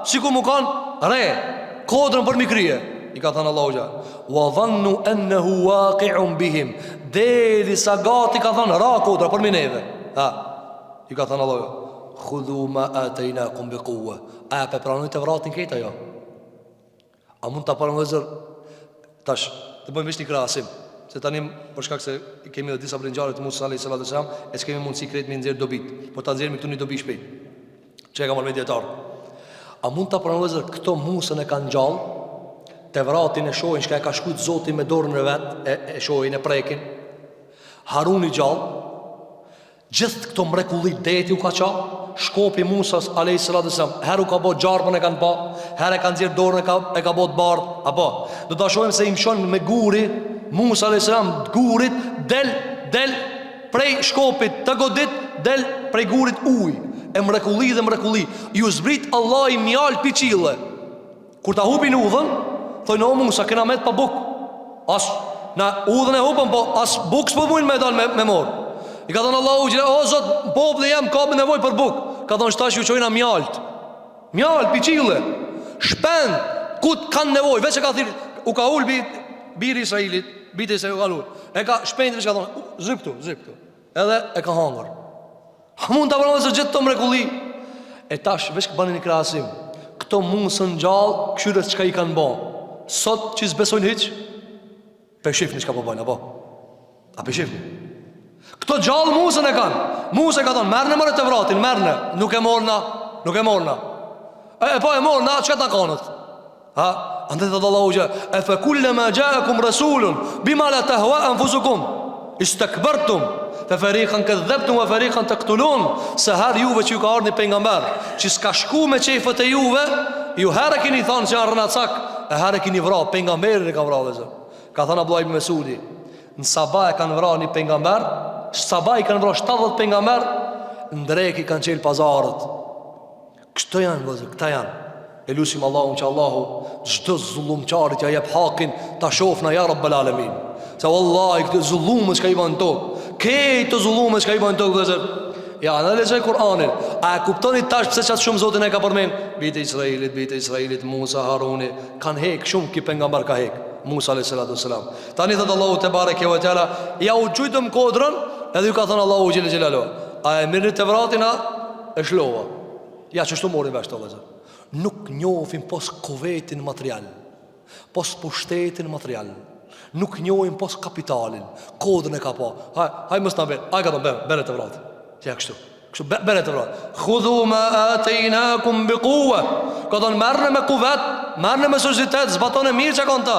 si ku mu kanë, re, kodrën për mikrije. I ka thënë Allahu Gjallë, wa dhannu ennehu waqi'un bihim, deri sa gati ka thënë, ra kodrë për mineve. I ka thënë Allahu Gjallë, khudhu ma ataynakum biquwwa. A pe pranoj të vratin këta jo? A mund të parën vëzër? Tash, të bëjmë vish një krasim. Se tani për shkak se kemi edhe disa brinxharë të Musa alayhis salam, e s'kemi mundësi krejt me nxjerr dobit, por ta nxjerrim këtu një dobi shpejt. Çe ka marrë dietar. A mund ta pranojë këto Musën e kanë gjallë? Tevratin e shohin çka e ka shkruajt Zoti me dorën e vet, e shohin e prekin. Haruni gjallë. Gjithë këto mrekulli deti u ka qa. Shkopi Musas alayhis salam, herë u ka bë gjarpën e kanë pa, herë e kanë nxjerr dorën e ka bë të bardh, apo do ta shohim se i mshon me guri. Musa a.s. gurit del prej shkopit të godit, del prej gurit uj. E mrekulli dhe mrekulli, ju zbrit Allah i mjall piqile. Kur ta hupin udhën, thojnë o Musa, kena met pa buk. As, na udhën e hupën, po as buk s'po mujnë me dal me mor. I ka thonë Allahu gjile, o zot, popli jem ka me nevoj për buk. Ka thonë shtash ju qojna mjallt. Mjall, piqile. Shpend, kut kanë nevoj. Veç e ka thirë, u ka ullë biri Israelit, biti se u kalur. E ka shpendri që ka thonë, zip këtu. Edhe e ka hangër. Mund të apërëmë dhe gjithë të mrekulli. E tash, veç këbani një krasim. Këto Musën gjallë, këshyres që ka i kanë bo. Sot që zbesojnë hiq, pe shifni që ka po bajnë, apo? A pe shifni? Këto gjallë Musën e kanë. Musa ka thonë, merrni më të vratin, merrni. Nuk e morna. Po e morna, çka ta kanët? Ha? Andaj thot Allahu xha, e fa kullama ja'akum rasulun bima la tahwa anfusukum istakbartum fa fariqan kadhabtum wa fariqan taqtulun. Se har juve që ju ka ardhur një pejgamber që s'ka shku me çefët e juve, ju herë keni thonë se janë rënacak, e herë keni vrarë pejgamberin e ka vrarë zot. Ka thënë Abdullah ibn Mesudi, në Sabah e kanë vrarë një pejgamber, Sabah i kanë vrarë 70 pejgamber, ndrek i kanë çel pazarët. Këto janë vëzë, këta janë. E lusim Allahun që Allahu çdo zullumçarit ja jep hakin ta shofna ja Rabbul Alamin. Se wallahi këtë zullumë që ka i bën tokë, këtë zullumë që ka i bën tokë vëzë. Ja, në lexoj Kur'anin. A e kuptoni tash pse çat shumë Zotin e ka përmend? Bitë Israilit, Musa, Haruni, kanë hek shumë ki pejgamber ka hek. Musa alayhi salatu wasalam. Tani thot Allahu te bareke ve teala, ja u gjujtëm kodrën, edhe ju ka thënë Allahu xhelel xhelalu. A e mirë të vratina e shlova. Ja çështu mori bash to vëzë. Nuk njohim pos kuvetin material, pos pushtetin material. Nuk njohim pos kapitalin. Kodrën e ka pa. Haj mos na bë. Ai ka thonë bën të vrat. Ja kështu bën të vrat. Khudhu ma ataynakum biquwa. Ka thonë merrni me kuvet, merrni me societet, zbatoni mirë çka kanë ta.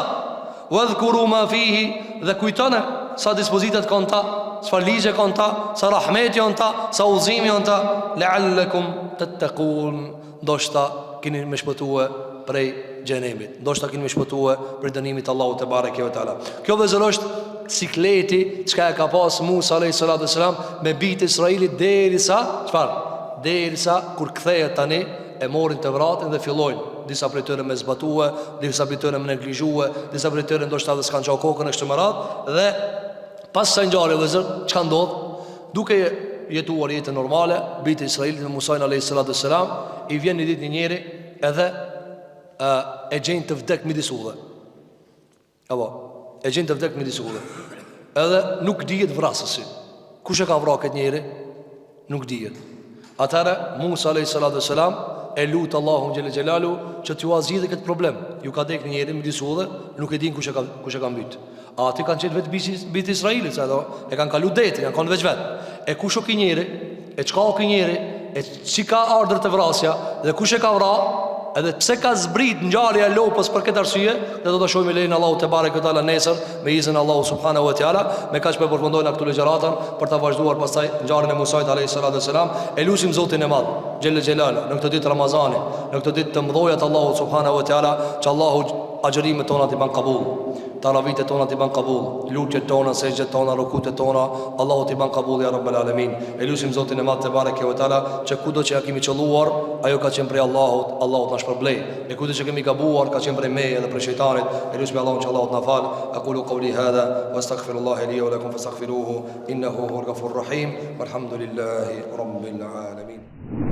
Wadhkuru ma fihi, dhe kujtone sa dispozitat kanë ta, çfarë ligje kanë ta, sa rahmeti janë ta, sa udhëzimi janë ta, la'allakum tattaqun. Ndoshta keni më shpëtue prej xhenemit, ndoshta keni më shpëtue prej dënimit të Allahut te bareke ve teala. Kjo vëzër është cikleti çka e ka pas Musa alayhi salatu wasalam me bijtë Israilit derisa çfarë? Derisa kur kthehet tani e morin të vratin dhe fillojnë disa prej tyre me zbatue, disa prej tyre me neglizhue, disa prej tyre ndoshta edhe s'kan çau kokën e kështu me radhë. Dhe pas sa ngjarje vëzër çka ndodh? Duke jetuar jetën normale, bijtë Israilit me Musa alayhi salatu wasalam, i vjen një ditë një njeri edhe e gjen të vdek midis udhë. Apo, e gjen të vdek midis udhë. Edhe nuk dihet vrasësi. Kush e ka vrarë këtë njeri? Nuk dihet. Atëra Musa alayhi salatu wasalam e lut Allahun xhelel xhelalu që t'ju azhidhe këtë problem. Ju ka dek një njeri midis udhë, nuk e din kush e ka mbyt. A ti kanë qenë vetë bijtë Israilit, sa do, e kanë kalu detin, janë kanë veç. E kush o ky njeri? E çka o ky njeri? E që ka ardhur të vrasja? Dhe kush e ka vrarë? Edhe pse ka zbrit ngjarja e lopës për këtë arsye, dhe do ta shohim lein Allahu te bareke teala nesër me izin Allahu subhanahu wa taala. Me kaq po përfundojnë këtu ligjëratën për ta vazhduar pastaj ngjarjen e Musait alayhi salatu wasalam. E lutim Zotin e Madh xhel xhelal në këtë ditë Ramazani, në këtë ditë të mëdha të Allahut subhanahu wa taala, që Allahu agjërimet tona t'i ban qabul, taravitet tona t'i ban qabul, lutjet tona, sejdjet tona, rukutet tona, Allahu t'i ban qabul ya rabbal alamin. E lutim Zotin e Madh te bareke ve teala që kudo që ja kemi qelluar, ajo ka qenë prej Allahut, Allahu na shpërblej. E kudo që kemi gabuar, ka qenë prej meje dhe prej shejtanit. E lutim Allahun që Allahu na fal. Aqulu qawli hadha wastaghfirullaha li wa lakum fastaghfiruhu innahu huwal ghafurur rahim. Walhamdulillahi rabbil alamin.